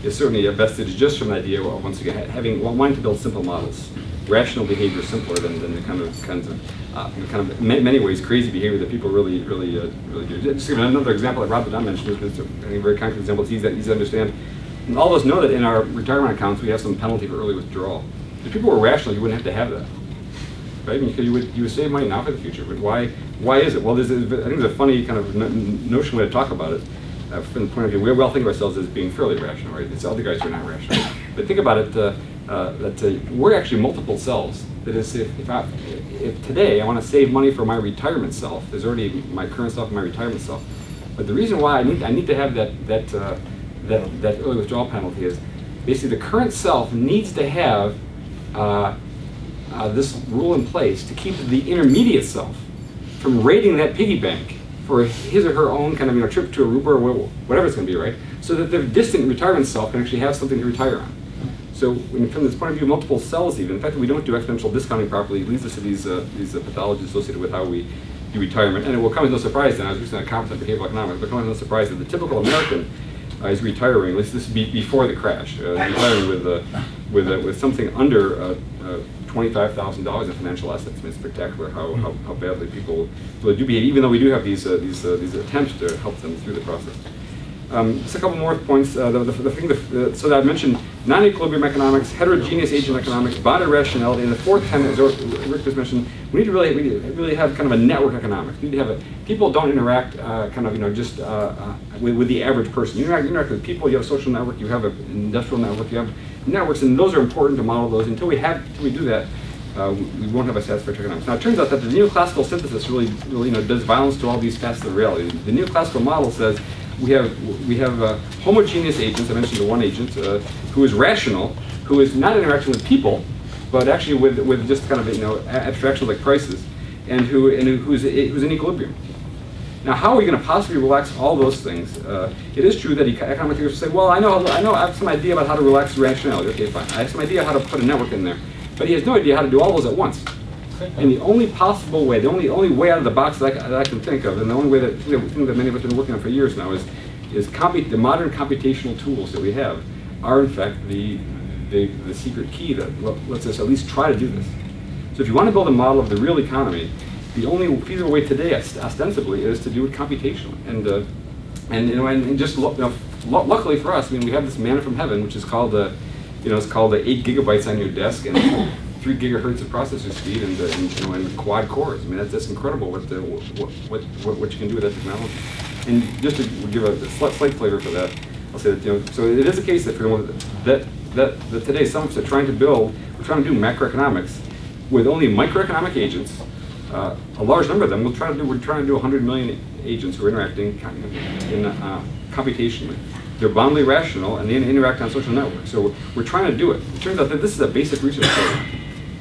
certainly a vestige just from the idea of, once again, wanting to build simple models. Rational behavior is simpler than the kind of many ways crazy behavior that people really do. Just give another example that Rob did not mention. It's a very concrete example. It's easy to understand. And all of us know that in our retirement accounts we have some penalty for early withdrawal. If people were rational, you wouldn't have to have that, right? I mean, you would save money now for the future. But why is it? Well, I think there's a funny kind of notion way to talk about it. From the point of view, we all think of ourselves as being fairly rational, right? It's other guys who are not rational. But think about it, that we're actually multiple selves. That is, if today I want to save money for my retirement self, there's already my current self and my retirement self. But the reason why I need to have that early withdrawal penalty is basically the current self needs to have this rule in place to keep the intermediate self from raiding that piggy bank for his or her own kind of trip to Aruba or whatever it's going to be, right? So that the distant retirement self can actually have something to retire on. So from this point of view, multiple cells even, the fact that we don't do exponential discounting properly leads us to these pathologies associated with how we do retirement. And it will come as no surprise then, I was recently at a conference on behavioral economics, but come as no surprise that the typical American is retiring, at least this would be before the crash, retiring with something under $25,000 in financial assets. I mean, it's spectacular how badly people do behave, even though we do have these attempts to help them through the process. Just a couple more points. So that I mentioned non-equilibrium economics, heterogeneous agent economics, bounded rationality, and the fourth tenet, as Rick just mentioned, we need to really have kind of a network economics. We need to have people don't interact just with the average person. You interact with people. You have a social network. You have an industrial network. You have networks, and those are important to model those. Until we do that, we won't have a satisfactory economics. Now it turns out that the neoclassical synthesis really does violence to all these facets of reality. The neoclassical model says we have homogeneous agents. I mentioned the one agent who is rational, who is not interacting with people, but actually with just kind of abstractions like prices, and who's in equilibrium. Now, how are we going to possibly relax all those things? It is true that economic theorists say, well, I have some idea about how to relax rationality. Okay, fine. I have some idea how to put a network in there, but he has no idea how to do all those at once. And the only possible way, the only way out of the box that I can think of, and the only way that many of us have been working on for years now is the modern computational tools that we have are in fact the secret key that lets us at least try to do this. So if you want to build a model of the real economy, the only feasible way today, ostensibly, is to do it computationally. And just luckily for us, I mean, we have this manna from heaven, which is called it's called 8 gigabytes on your desk and 3 gigahertz of processor speed and quad cores. I mean, that's incredible what you can do with that technology. And just to give a slight flavor for that, I'll say that so it is a case that today some of us are trying to do macroeconomics with only microeconomic agents. A large number of them. We're trying to do 100 million agents who are interacting computationally. They're boundedly rational and they interact on social networks. So we're trying to do it. It turns out that this is a basic research program.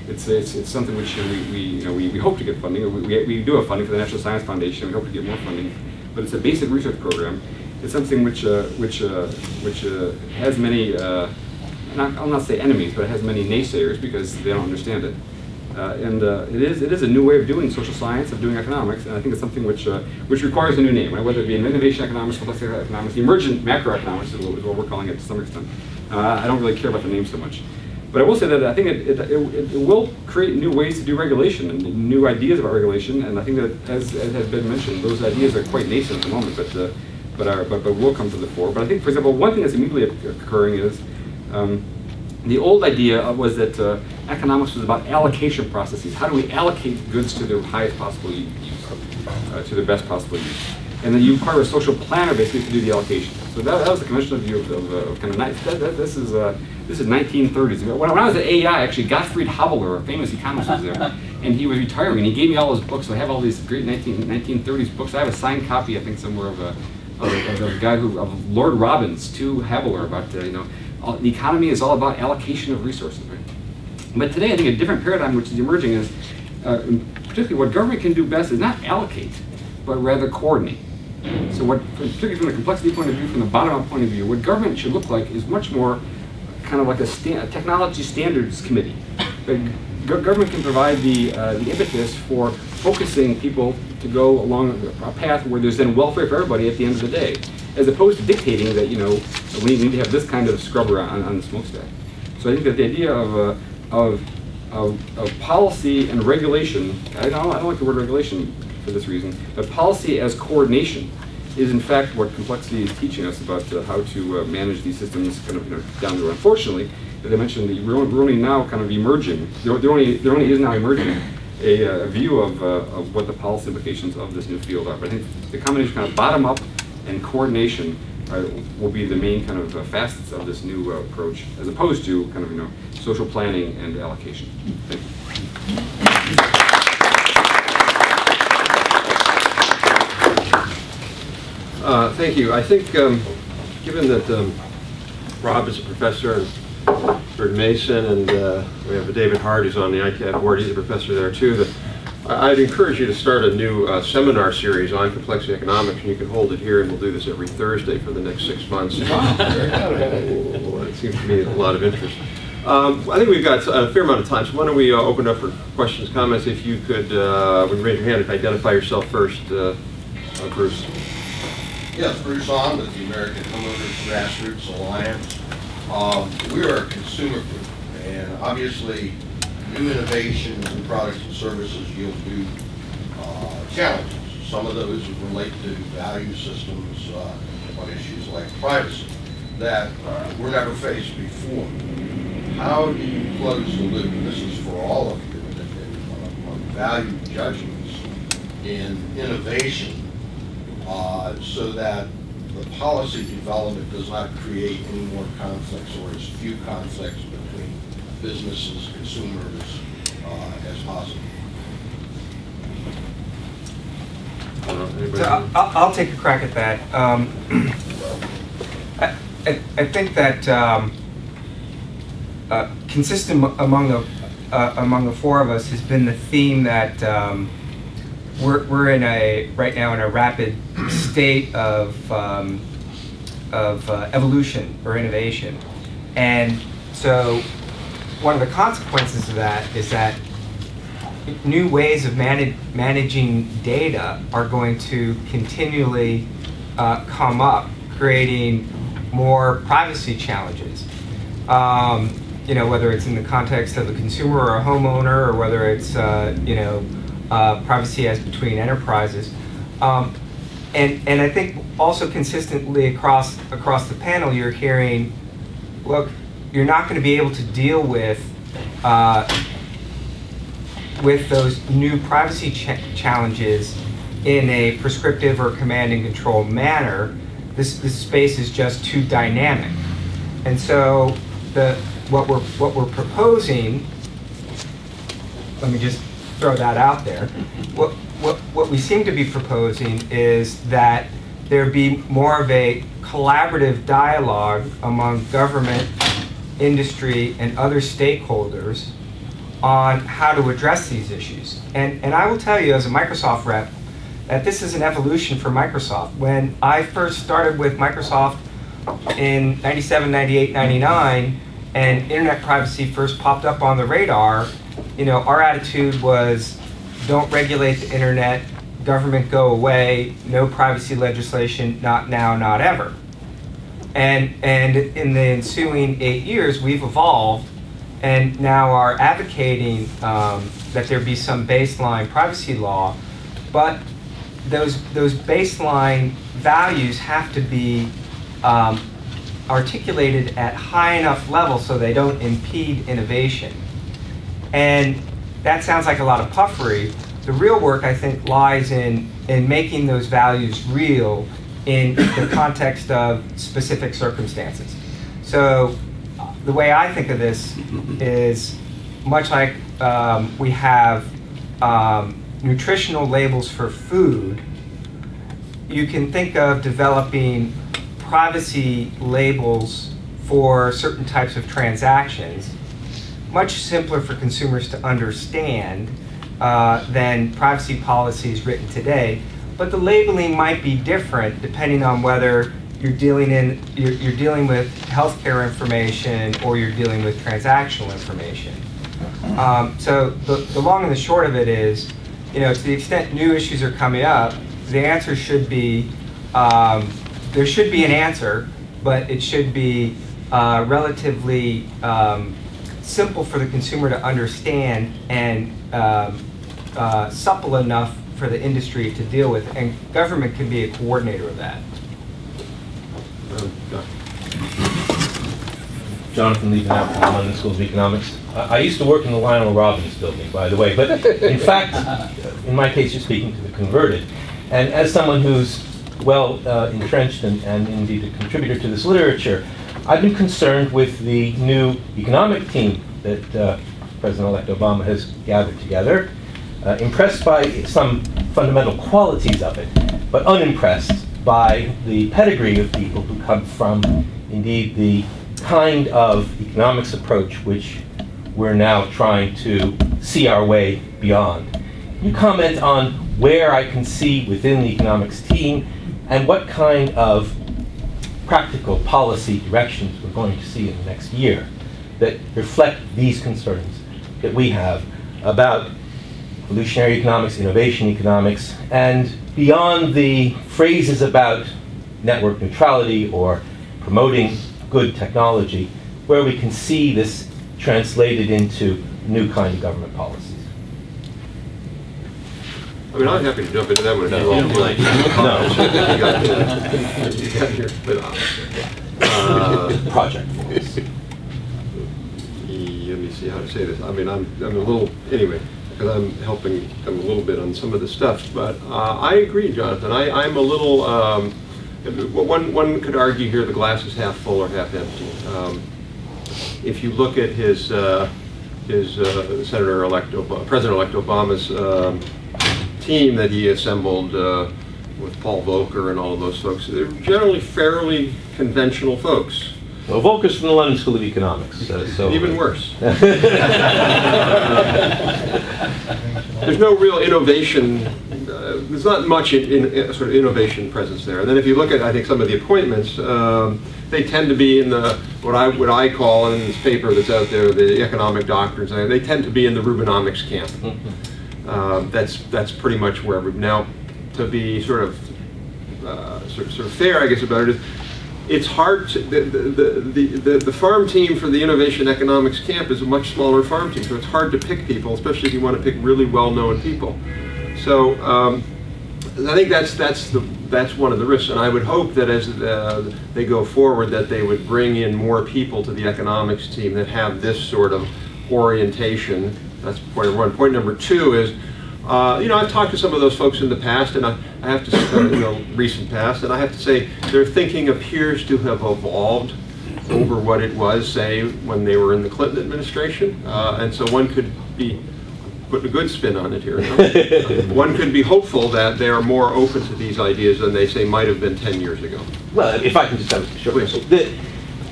It's something which we hope to get funding. We do have funding for the National Science Foundation. We hope to get more funding, but it's a basic research program. It's something which has many I'll not say enemies, but it has many naysayers because they don't understand it. It is a new way of doing social science, of doing economics, and I think it's something which requires a new name, right? Whether it be innovation economics, complexity economics, emergent macroeconomics is what we're calling it to some extent. I don't really care about the name so much. But I will say that I think it will create new ways to do regulation and new ideas about regulation, and I think that, as has been mentioned, those ideas are quite nascent at the moment, but will come to the fore. But I think, for example, one thing that's immediately occurring is the old idea was that economics was about allocation processes. How do we allocate goods to their highest possible use, to their best possible use? And then you require a social planner basically to do the allocation. So that was the conventional view of kind of this is 1930s. When I was at AEI, actually, Gottfried Haberler, a famous economist, was there, and he was retiring. And he gave me all his books. So I have all these great 1930s books. I have a signed copy, I think, somewhere of a guy of Lord Robbins to Haberler about the economy is all about allocation of resources. Right? But today, I think a different paradigm which is emerging is, particularly what government can do best is not allocate, but rather coordinate. So particularly from the complexity point of view, from the bottom-up point of view, what government should look like is much more kind of like a technology standards committee. Government can provide the impetus for focusing people to go along a path where there's then welfare for everybody at the end of the day, as opposed to dictating that we need to have this kind of scrubber on the smokestack. So I think that the idea of policy and regulation, I don't like the word regulation for this reason, but policy as coordination is in fact what complexity is teaching us about how to manage these systems kind of down the road. Unfortunately, as I mentioned, we're only now kind of emerging. There only is now emerging a view of what the policy implications of this new field are. But I think the combination kind of bottom up and coordination will be the main kind of facets of this new approach, as opposed to kind of, you know, social planning and allocation. Thank you. Thank you. I think, given that Rob is a professor at George Mason, and we have David Hart, who's on the ICAD board, he's a professor there too, that I'd encourage you to start a new seminar series on complexity economics, and you can hold it here, and we'll do this every Thursday for the next 6 months. It seems to me a lot of interest. I think we've got a fair amount of time, so why don't we open up for questions, comments. If you could, when you raise your hand, identify yourself first, Bruce. Yes, Bruce on with the American Homeowners Grassroots Alliance. We are a consumer group, and obviously new innovations in products and services yield new challenges. Some of those relate to value systems on issues like privacy that were never faced before. How do you close the loop, and this is for all of you, on value judgments in innovation so that the policy development does not create any more conflicts or as few conflicts between businesses, consumers, as possible? So I'll take a crack at that. I think that consistent among the four of us has been the theme that we're in right now in a rapid state of evolution or innovation, and so one of the consequences of that is that new ways of managing data are going to continually come up, creating more privacy challenges. You know, whether it's in the context of a consumer or a homeowner, or whether it's privacy as between enterprises, and I think also consistently across the panel, you're hearing, look, you're not going to be able to deal with those new privacy challenges in a prescriptive or command and control manner. This space is just too dynamic, and so what we're proposing. Let me just throw that out there. What we seem to be proposing is that there be more of a collaborative dialogue among government, industry, and other stakeholders on how to address these issues. And I will tell you, as a Microsoft rep, that this is an evolution for Microsoft. When I first started with Microsoft in 97, 98, 99, and internet privacy first popped up on the radar, you know, our attitude was, don't regulate the internet, government go away, no privacy legislation, not now, not ever. And in the ensuing 8 years, we've evolved and now are advocating that there be some baseline privacy law, but those baseline values have to be articulated at high enough level so they don't impede innovation. And that sounds like a lot of puffery. The real work, I think, lies in making those values real in the context of specific circumstances. So the way I think of this is much like we have nutritional labels for food. You can think of developing privacy labels for certain types of transactions, much simpler for consumers to understand than privacy policies written today. But the labeling might be different depending on whether you're dealing with healthcare information or you're dealing with transactional information. So the long and the short of it is, you know, to the extent new issues are coming up, the answer should be there should be an answer, but it should be relatively simple for the consumer to understand and supple enough for the industry to deal with, and government can be a coordinator of that. Jonathan Liebenau from the London School of Economics. I used to work in the Lionel Robbins building, by the way, but in fact, in my case, you're speaking to the converted. And as someone who's well entrenched and indeed a contributor to this literature, I've been concerned with the new economic team that President-elect Obama has gathered together, impressed by some fundamental qualities of it, but unimpressed by the pedigree of people who come from, indeed, the kind of economics approach which we're now trying to see our way beyond. You comment on where I can see within the economics team and what kind of practical policy directions we're going to see in the next year that reflect these concerns that we have about evolutionary economics, innovation economics, and beyond the phrases about network neutrality or promoting good technology, where we can see this translated into new kind of government policies. I mean, I'm happy to jump into that one if you all would like. You got here, but, project force. Let me see how to say this. I mean, I'm a little, anyway, because I'm helping them a little bit on some of the stuff, but I agree, Jonathan. I'm a little, one could argue here the glass is half full or half empty. If you look at his President-elect Obama's team that he assembled with Paul Volcker and all of those folks, they're generally fairly conventional folks. Well, Volcker's from the London School of Economics, so even worse. There's no real innovation. There's not much in sort of innovation presence there. And then if you look at, I think, some of the appointments, they tend to be in the what I call in this paper that's out there, the economic doctrines. They tend to be in the Rubinomics camp. That's pretty much where we're now. To be sort of fair, I guess, about it is, it's hard to, the farm team for the innovation economics camp is a much smaller farm team, so it's hard to pick people, especially if you want to pick really well-known people. So I think that's one of the risks, and I would hope that as they go forward that they would bring in more people to the economics team that have this sort of orientation. That's point number one. Point number two is, I've talked to some of those folks in the past, and I have to say, recent past, and I have to say their thinking appears to have evolved over what it was, say, when they were in the Clinton administration. And so one could be putting a good spin on it here. One could be hopeful that they are more open to these ideas than they say might have been 10 years ago. Well, if I can just have a short answer.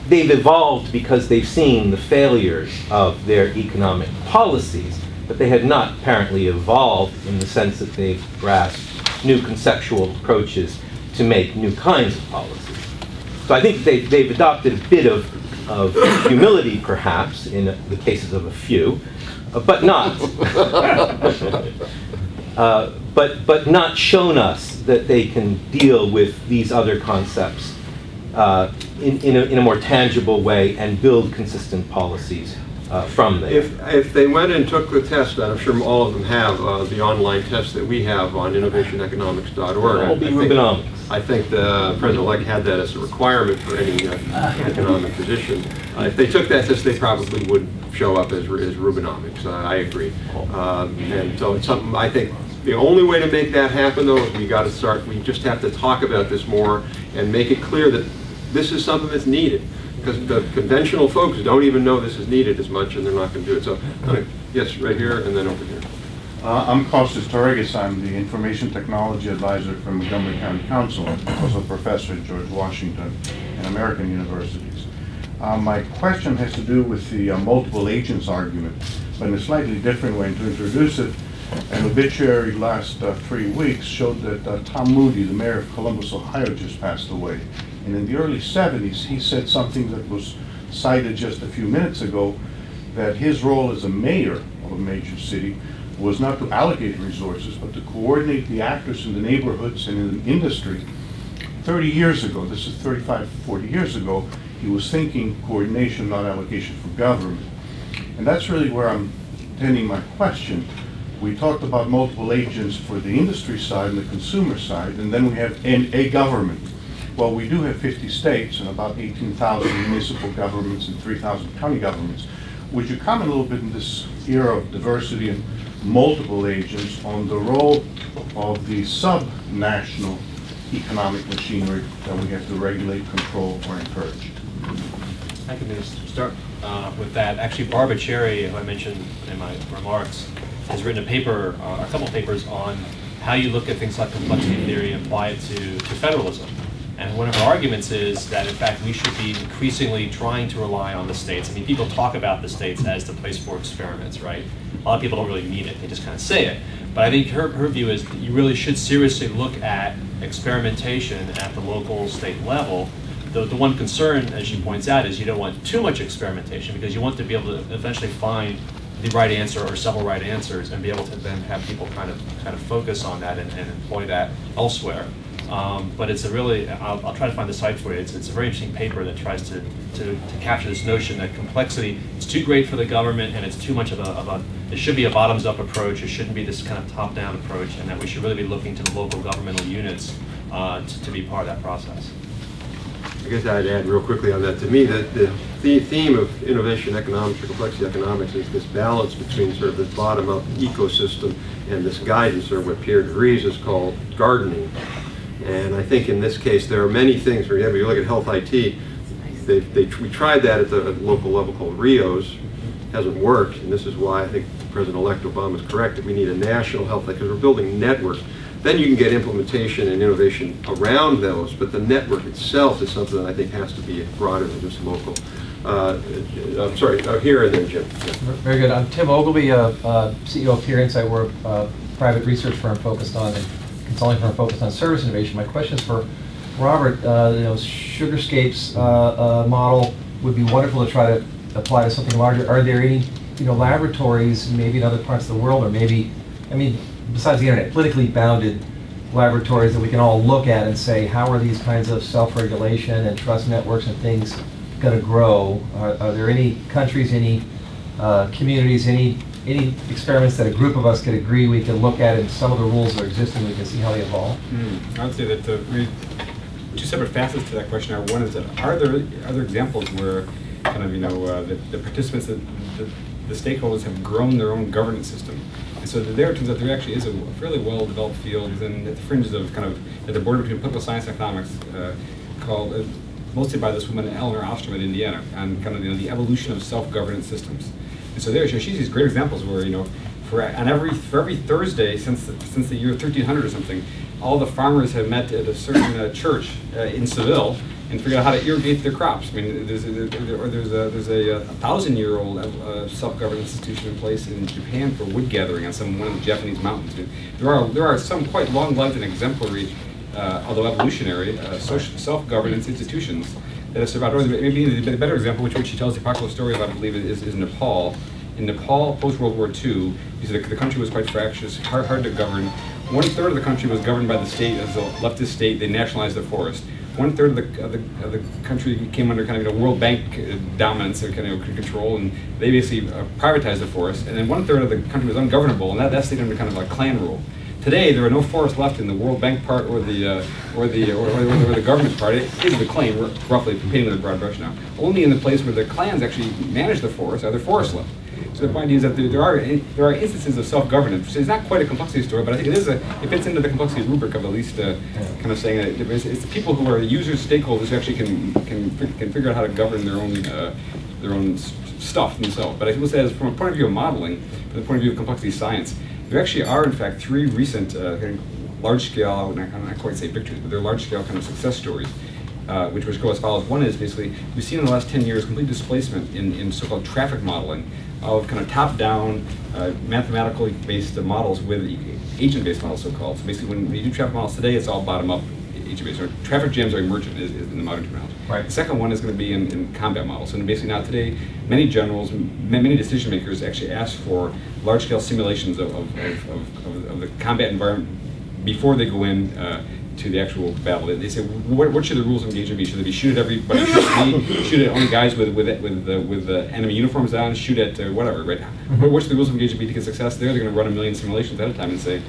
They've evolved because they've seen the failures of their economic policies, but they have not apparently evolved in the sense that they've grasped new conceptual approaches to make new kinds of policies. So I think they've adopted a bit of humility, perhaps, in the cases of a few, but not, but not shown us that they can deal with these other concepts in a more tangible way and build consistent policies from there. If they went and took the test, and I'm sure all of them have, the online test that we have on innovationeconomics.org. I think the President-elect had that as a requirement for any economic position. If they took that test, they probably would show up as Rubinomics. I agree. And so it's something, I think, the only way to make that happen, though, is we just have to talk about this more and make it clear that this is something that's needed. Because the conventional folks don't even know this is needed as much, and they're not going to do it. So, yes, right here, and then over here. I'm Kostas Toragis. I'm the Information Technology Advisor from Montgomery County Council, also a professor at George Washington and American universities. My question has to do with the multiple agents argument, but in a slightly different way. And to introduce it, an obituary last 3 weeks showed that Tom Moody, the mayor of Columbus, Ohio, just passed away. And in the early 70s, he said something that was cited just a few minutes ago, that his role as a mayor of a major city was not to allocate resources, but to coordinate the actors in the neighborhoods and in the industry. 30 years ago, this is 35, 40 years ago, he was thinking coordination, not allocation for government. And that's really where I'm tending my question. We talked about multiple agents for the industry side and the consumer side, and then we have a government. Well, we do have 50 states and about 18,000 municipal governments and 3,000 county governments. Would you comment a little bit in this era of diversity and multiple agents on the role of the sub-national economic machinery that we have to regulate, control, or encourage? I can just start with that. Actually, Barbara Cherry, who I mentioned in my remarks, has written a paper, a couple papers on how you look at things like complexity theory and apply it to federalism. And one of our arguments is that, in fact, we should be increasingly trying to rely on the states. I mean, people talk about the states as the place for experiments, right? A lot of people don't really mean it. They just kind of say it. But I think her view is that you really should seriously look at experimentation at the local state level. The one concern, as she points out, is you don't want too much experimentation because you want to be able to eventually find the right answer or several right answers and be able to then have people kind of focus on that and employ that elsewhere. But it's a really, I'll try to find the site for you. It's a very interesting paper that tries to capture this notion that complexity is too great for the government and it's too much of it should be a bottoms-up approach. It shouldn't be this kind of top-down approach, and that we should really be looking to the local governmental units to be part of that process. I guess I'd add real quickly on that. To me, the theme of innovation economics or complexity economics is this balance between sort of the bottom-up ecosystem and this guidance, or what Pierre de Vries has called gardening. And I think in this case, there are many things. For example, you look at health IT, we tried that at the local level called RIOs. Hasn't worked, and this is why I think President-elect Obama is correct that we need a national health, because we're building networks. Then you can get implementation and innovation around those, but the network itself is something that I think has to be broader than just local. I'm sorry, here and then Jim. Yeah. Very good. I'm Tim Ogilvy, CEO of Peer Insight. We're a private research firm focused on, and consulting firm focused on service innovation. My question is for Robert. Sugarscape's model would be wonderful to try to apply to something larger. Are there any laboratories, maybe in other parts of the world, or maybe, I mean, besides the internet, politically bounded laboratories that we can all look at and say, how are these kinds of self-regulation and trust networks and things going to grow? Are there any countries, any communities, any experiments that a group of us could agree we can look at, and some of the rules that are existing, we can see how they evolve? I would say that two separate facets to that question are, one is that are there examples where kind of the participants, the stakeholders have grown their own governance system, and so there it turns out there actually is a fairly well-developed field within at the fringes of kind of at the border between political science and economics, called mostly by this woman Eleanor Ostrom at Indiana, on kind of the evolution of self-governance systems. And so there she sees these great examples where for every Thursday since the year 1300 or something, all the farmers have met at a certain church in Seville and figure out how to irrigate their crops. I mean, there's a 1,000-year-old self-governance institution in place in Japan for wood gathering on one of the Japanese mountains. There are some quite long-lived and exemplary, although evolutionary, self-governance institutions that have survived. Or maybe the better example, which she tells the popular story about, I believe, is Nepal. In Nepal, post-World War II, the country was quite fractious, hard to govern. 1/3 of the country was governed by the state as a leftist state. They nationalized the forest. 1/3 of the country came under kind of World Bank dominance or kind of control, and they basically privatized the forest. And then 1/3 of the country was ungovernable, and that stayed under kind of a clan rule. Today, there are no forests left in the World Bank part or the government part. It is the claim, we're roughly painting with a broad brush now. Only in the place where the clans actually manage the forest are there forests left. So the point is that there are instances of self-governance. It's not quite a complexity story, but I think it fits into the complexity rubric of at least kind of saying that it's the people who are users, stakeholders, who actually can figure out how to govern their own stuff themselves. But I will say, as from a point of view of modeling, from the point of view of complexity science, there actually are in fact 3 recent large-scale, I would not quite say victories, but they're large-scale kind of success stories. Which go as follows. One is basically, we've seen in the last 10 years complete displacement in so-called traffic modeling of kind of top-down, mathematically based models with agent-based models, so-called. So basically, when you do traffic models today, it's all bottom-up agent-based. So traffic jams are emergent is in the modern terminology. Right. The second one is going to be in combat models. And basically now today, many generals, many decision makers actually ask for large-scale simulations of the combat environment before they go in to the actual battle. They say, what should the rules of engagement be? Should they be shoot at everybody? Shoot at only guys with enemy uniforms on? Shoot at whatever, right? What should the rules of engagement be to get success? They're going to run 1 million simulations at a time and say,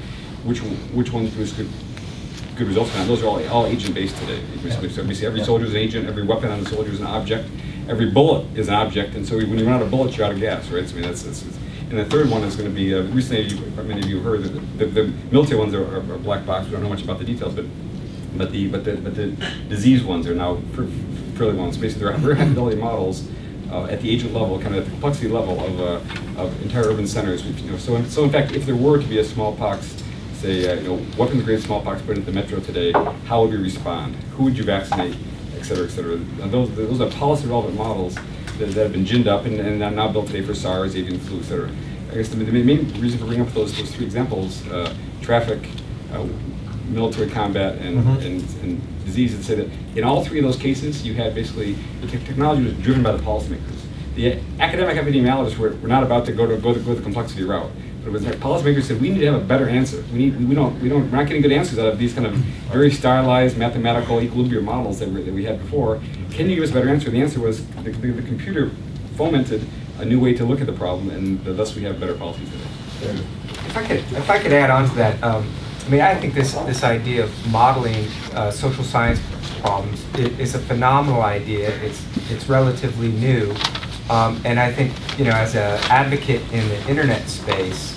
which one produce good results? And those are all agent-based today. So we see every soldier is an agent, every weapon on the soldier is an object, every bullet is an object, and so when you run out of bullets, you're out of gas, right? So I mean, and the third one is going to be, recently, many of you heard, that the military ones are black box. We don't know much about the details, but but the disease ones are now fairly well known. So basically, there are very high fidelity models at the agent level, kind of at the complexity level of entire urban centers. So in fact, if there were to be a smallpox, say, what can the great smallpox put into the metro today? How would we respond? Who would you vaccinate? Et cetera, et cetera. And those are policy relevant models that have been ginned up and are now built today for SARS, avian flu, et cetera. I guess the main reason for bringing up those three examples, traffic, military combat, and disease, is to say that in all three of those cases, you had basically, the technology was driven by the policymakers. The academic epidemiologists were not about to go the complexity route. But it was like policymakers said, we need to have a better answer. We're not getting good answers out of these kind of very stylized mathematical Equilibria models that we had before. Can you give us a better answer? And the answer was the computer fomented a new way to look at the problem, and thus we have better policies today. If I could add on to that, I think this idea of modeling social science problems is a phenomenal idea. It's relatively new, and I think as an advocate in the internet space,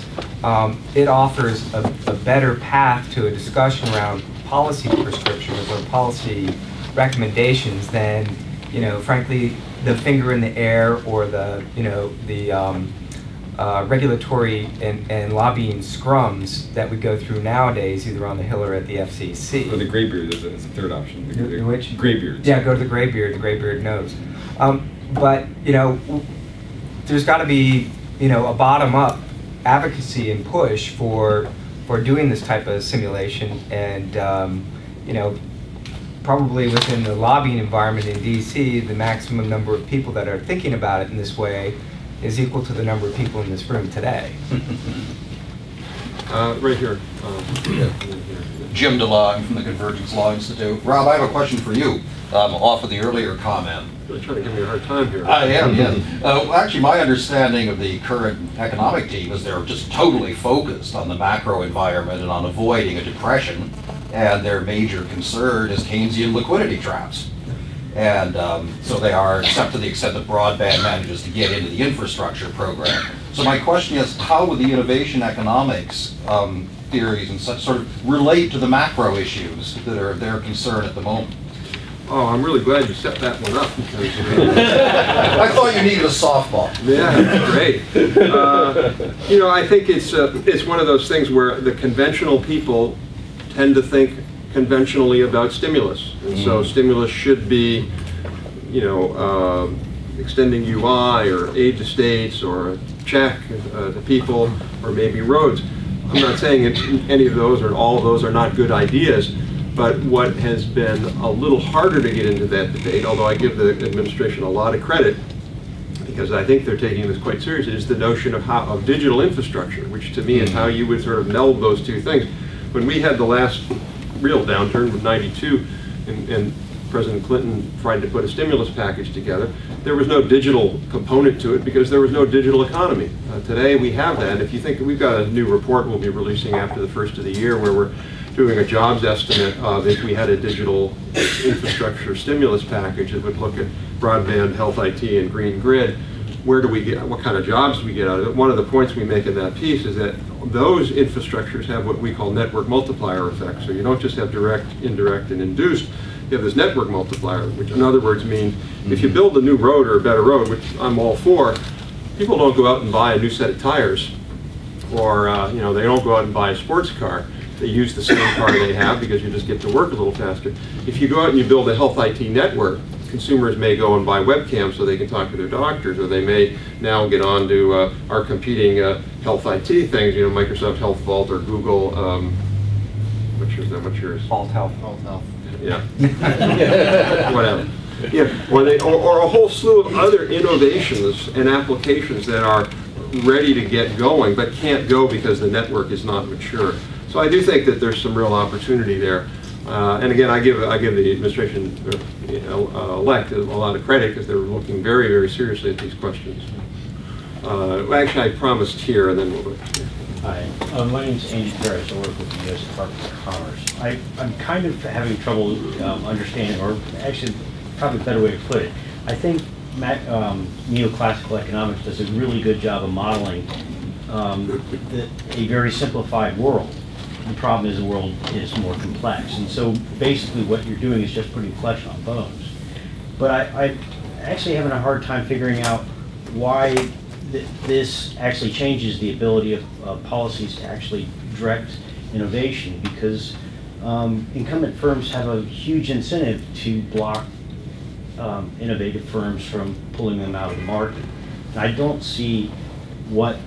it offers a better path to a discussion around policy prescriptions or policy recommendations than frankly the finger in the air or the regulatory and lobbying scrums that we go through nowadays, either on the Hill or at the FCC. Or the graybeard is a third option. Which? Graybeards. Yeah, go to the graybeard. The graybeard knows. But there's got to be a bottom-up advocacy and push for doing this type of simulation, and probably within the lobbying environment in DC, the maximum number of people that are thinking about it in this way is equal to the number of people in this room today. Right here. Jim DeLong from the Convergence Law Institute. Rob, I have a question for you off of the earlier comment. You're trying to give me a hard time here. I am, yes. Actually, my understanding of the current economic team is they're just totally focused on the macro environment and on avoiding a depression, and their major concern is Keynesian liquidity traps. And so they are, except to the extent that broadband manages to get into the infrastructure program. So my question is, how would the innovation economics theories and such sort of relate to the macro issues that are of their concern at the moment? Oh, I'm really glad you set that one up. Because, I thought you needed a softball. Yeah, that's great. I think it's one of those things where the conventional people tend to think conventionally about stimulus. And so stimulus should be, extending UI or aid to states or a check to people or maybe roads. I'm not saying any of those or all of those are not good ideas, but what has been a little harder to get into that debate, although I give the administration a lot of credit, because I think they're taking this quite seriously, is the notion of digital infrastructure, which to me is how you would sort of meld those two things. When we had the last real downturn with '92, and President Clinton tried to put a stimulus package together, there was no digital component to it because there was no digital economy. Today we have that, and if you think, we've got a new report we'll be releasing after the first of the year where we're doing a jobs estimate of if we had a digital infrastructure stimulus package that would look at broadband, health IT, and green grid. Where do we get, what kind of jobs do we get out of it? One of the points we make in that piece is that those infrastructures have what we call network multiplier effects. So you don't just have direct, indirect, and induced. You have this network multiplier, which in other words mean if you build a new road or a better road, which I'm all for, people don't go out and buy a new set of tires, or they don't go out and buy a sports car. They use the same car they have because you just get to work a little faster. If you go out and you build a health IT network, consumers may go and buy webcams so they can talk to their doctors, or they may now get on to our competing health IT things, Microsoft Health Vault or Google, what's yours? Vault Health. Yeah. Whatever. Yeah. Or a whole slew of other innovations and applications that are ready to get going but can't go because the network is not mature. So I do think that there's some real opportunity there. And again, I give the administration elect a lot of credit because they're looking very, very seriously at these questions. Actually, I promised here, and then we'll. Hi, my name is Andy Parrish. I work with the U.S. Department of Commerce. I'm kind of having trouble understanding, or actually, probably a better way to put it. I think neoclassical economics does a really good job of modeling a very simplified world. the problem is the world is more complex. And so basically what you're doing is just putting flesh on bones. But I actually having a hard time figuring out why this actually changes the ability of policies to actually direct innovation, because incumbent firms have a huge incentive to block innovative firms from pulling them out of the market. And I don't see what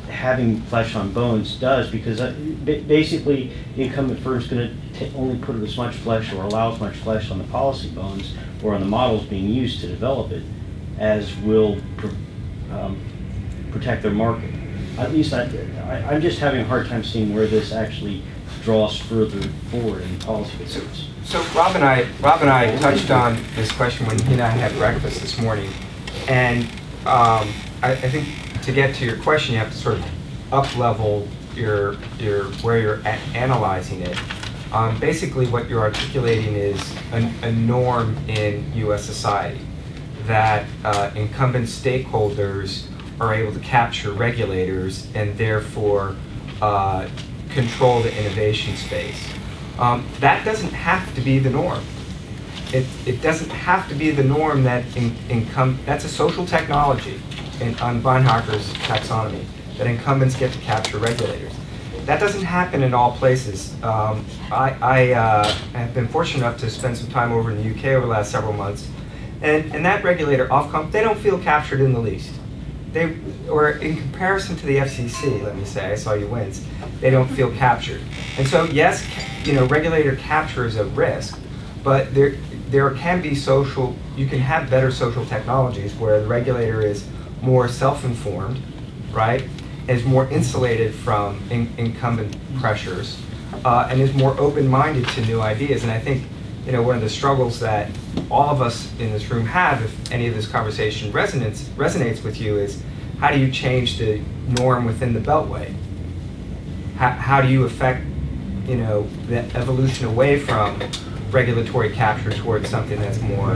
having flesh on bones does, because basically the incumbent firm is going to only put as much flesh or allow as much flesh on the policy bones or on the models being used to develop it as will protect their market. At least I'm just having a hard time seeing where this actually draws further forward in policy decisions. So Rob and I touched on this question when he and I had breakfast this morning, and I think to get to your question, you have to sort of up-level your where you're analyzing it. Basically, what you're articulating is a norm in U.S. society that incumbent stakeholders are able to capture regulators and therefore control the innovation space. That doesn't have to be the norm. It doesn't have to be the norm that that's a social technology on Bonhoeffer's taxonomy, that incumbents get to capture regulators. That doesn't happen in all places. I have been fortunate enough to spend some time over in the UK over the last several months, and that regulator, Ofcom, they don't feel captured in the least. Or in comparison to the FCC, let me say, I saw you wince, they don't feel captured. And so yes, regulator capture is a risk, but there can be you can have better social technologies where the regulator is more self-informed, right, is more insulated from incumbent pressures, and is more open-minded to new ideas. And I think, one of the struggles that all of us in this room have, if any of this conversation resonates with you, is how do you change the norm within the Beltway? How do you affect, the evolution away from regulatory capture towards something that's more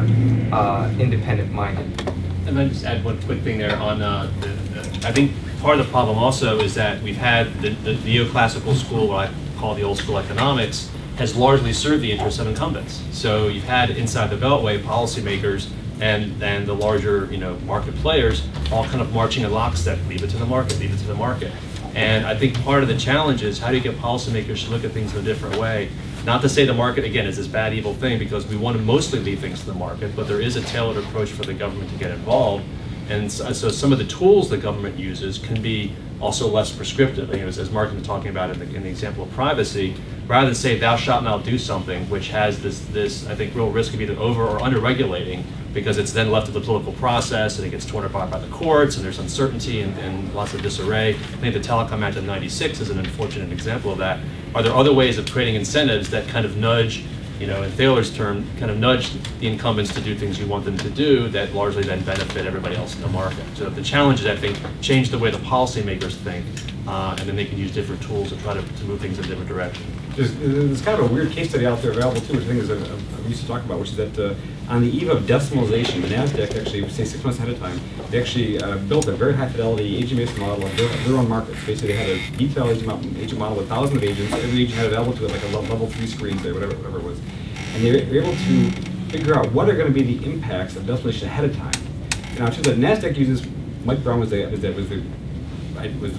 independent-minded? And then just add one quick thing there on I think part of the problem also is that we've had the neoclassical school, what I call the old school economics, has largely served the interests of incumbents. So you've had inside the Beltway policymakers and the larger market players all kind of marching in lockstep, leave it to the market, leave it to the market. And I think part of the challenge is how do you get policymakers to look at things in a different way? Not to say the market, again, is this bad, evil thing, because we want to mostly leave things to the market, but there is a tailored approach for the government to get involved. And so some of the tools the government uses can be also less prescriptive. As Martin was talking about in the example of privacy, rather than say thou shalt not do something, which has this I think, real risk of either over or under regulating, because it's then left to the political process and it gets torn apart by the courts and there's uncertainty and lots of disarray. I think the Telecom Act of '96 is an unfortunate example of that. Are there other ways of creating incentives that kind of nudge, in Thaler's term, kind of nudge the incumbents to do things you want them to do that largely then benefit everybody else in the market? So the challenge is, I think, change the way the policymakers think, and then they can use different tools to try to move things in a different direction. There's kind of a weird case study out there available too, which I think is we used to talk about, which is that on the eve of decimalization, the NASDAQ actually, say 6 months ahead of time, they actually built a very high fidelity agent-based model of their own markets. Basically, they had a detailed agent model with thousands of agents. Every agent had available to it like a level 3 screen, say, whatever it was. And they were able to figure out what are going to be the impacts of decimalization ahead of time. Now, it turns out NASDAQ uses, Mike Brown was the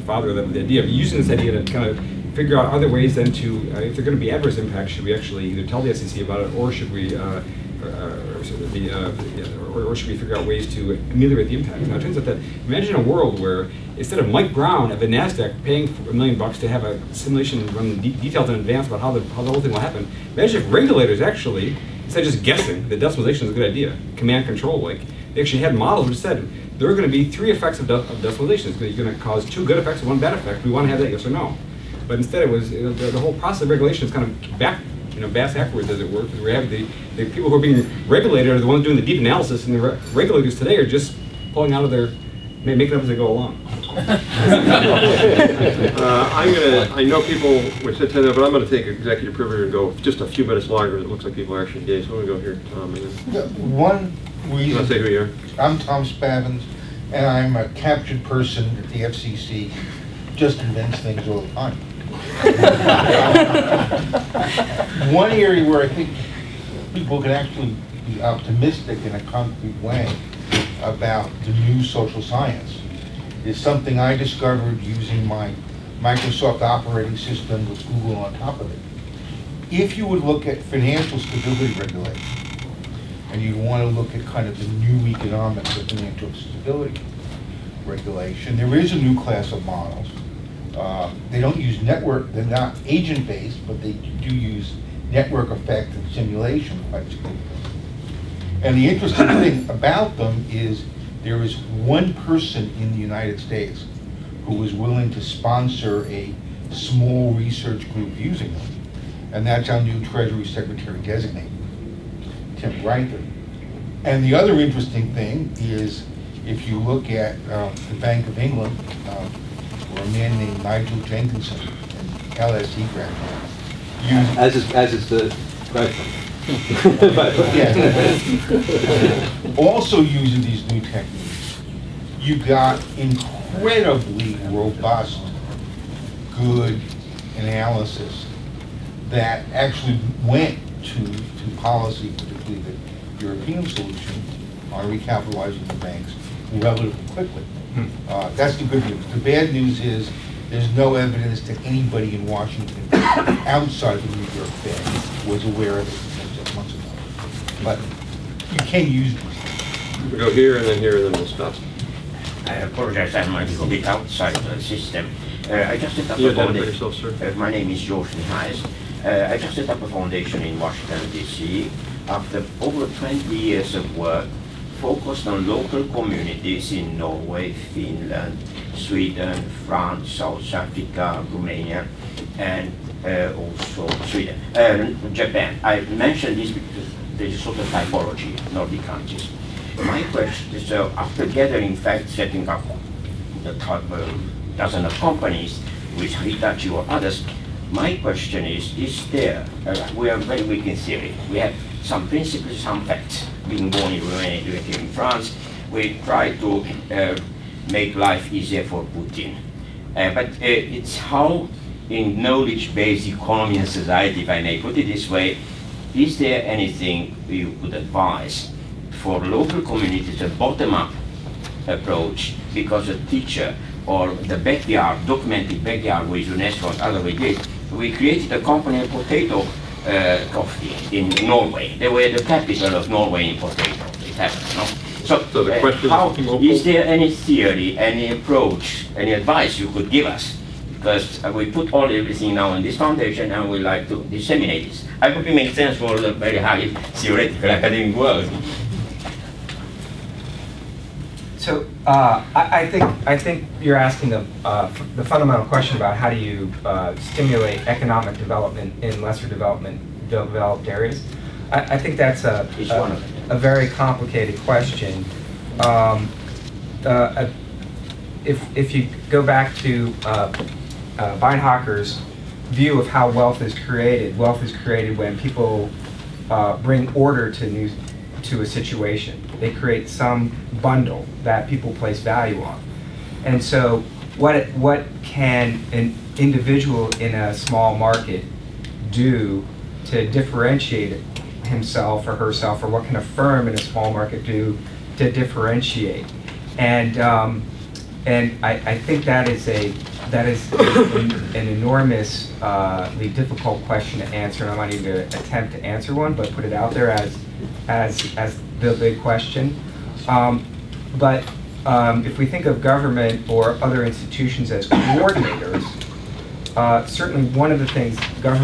father of the idea of using this idea to kind of figure out other ways then to, if there are going to be adverse impacts, should we actually either tell the SEC about it, or should we, or should we figure out ways to ameliorate the impacts? Now it turns out that, imagine a world where instead of Mike Brown at the NASDAQ paying $1 million to have a simulation run detailed in advance about how the whole thing will happen, imagine if regulators actually, instead of just guessing that decimalization is a good idea, command control, like, they actually had models which said there are going to be 3 effects of decimalization. It's going to cause 2 good effects and 1 bad effect. We want to have that, yes or no. But instead, it was the whole process of regulation is kind of backwards, as it were, because we have the people who are being regulated are the ones doing the deep analysis, and the regulators today are just pulling out of their, making up as they go along. I know people would sit there, but I'm going to take executive privilege and go just a few minutes longer. It looks like people are actually engaged. So I'm going to go here, Tom. And then one reason. You want to say who you are? I'm Tom Spavins, and I'm a captured person at the FCC. Just invents things all the time. One area where I think people can actually be optimistic in a concrete way about the new social science is something I discovered using my Microsoft operating system with Google on top of it. If you would look at financial stability regulation, and you want to look at kind of the new economics of financial stability regulation, there is a new class of models. They don't use network, they're not agent-based, but they do use network effect and simulation quite significantly. And the interesting thing about them is there is one person in the United States who is willing to sponsor a small research group using them, and that's our new Treasury Secretary designate, Tim Reither. And the other interesting thing is if you look at the Bank of England, where a man named Nigel Jenkinson, an LSE graduate, As is the president. also using these new techniques, you got incredibly robust, good analysis that actually went to policy, particularly the European solution on recapitalizing the banks relatively quickly. That's the good news. The bad news is there's no evidence that anybody in Washington outside of the New York Fed was aware of it 6 months ago. But you can use these. We go here and then we'll stop. I apologize, I'm a little bit outside the system. I just set up You a identify foundation. yourself, sir. My name is George Nihais. I just set up a foundation in Washington, D.C. after over 20 years of work focused on local communities in Norway, Finland, Sweden, France, South Africa, Romania, and also Sweden, Japan. I mentioned this because there's a sort of typology of Nordic countries. My question is, after gathering facts, setting up the dozen of companies with Hitachi or others, my question is there, we are very weak in theory. We have some principles, some facts. Being born in Romania, doing it in France, we try to make life easier for Putin. But it's how in knowledge-based economy and society, if I may put it this way, is there anything you could advise for local communities, a bottom-up approach, because a teacher or the backyard, documented backyard with UNESCO and other we did, we created a company of potato coffee in Norway. They were the capital of Norway in potato. It happened, no? So the question how, is there any theory, any approach, any advice you could give us? Because we put everything now in this foundation and we like to disseminate this. I hope it makes sense for the very high theoretical academic world. So I think you're asking the fundamental question about how do you stimulate economic development in lesser developed areas. I think that's a very complicated question. If you go back to Beinhocker's view of how wealth is created when people bring order to a situation. They create some bundle that people place value on. And so what can an individual in a small market do to differentiate himself or herself, or what can a firm in a small market do to differentiate? And I think that is an enormously difficult question to answer, and I'm not even going to attempt to answer one, but put it out there as the big question. But if we think of government or other institutions as coordinators, certainly one of the things government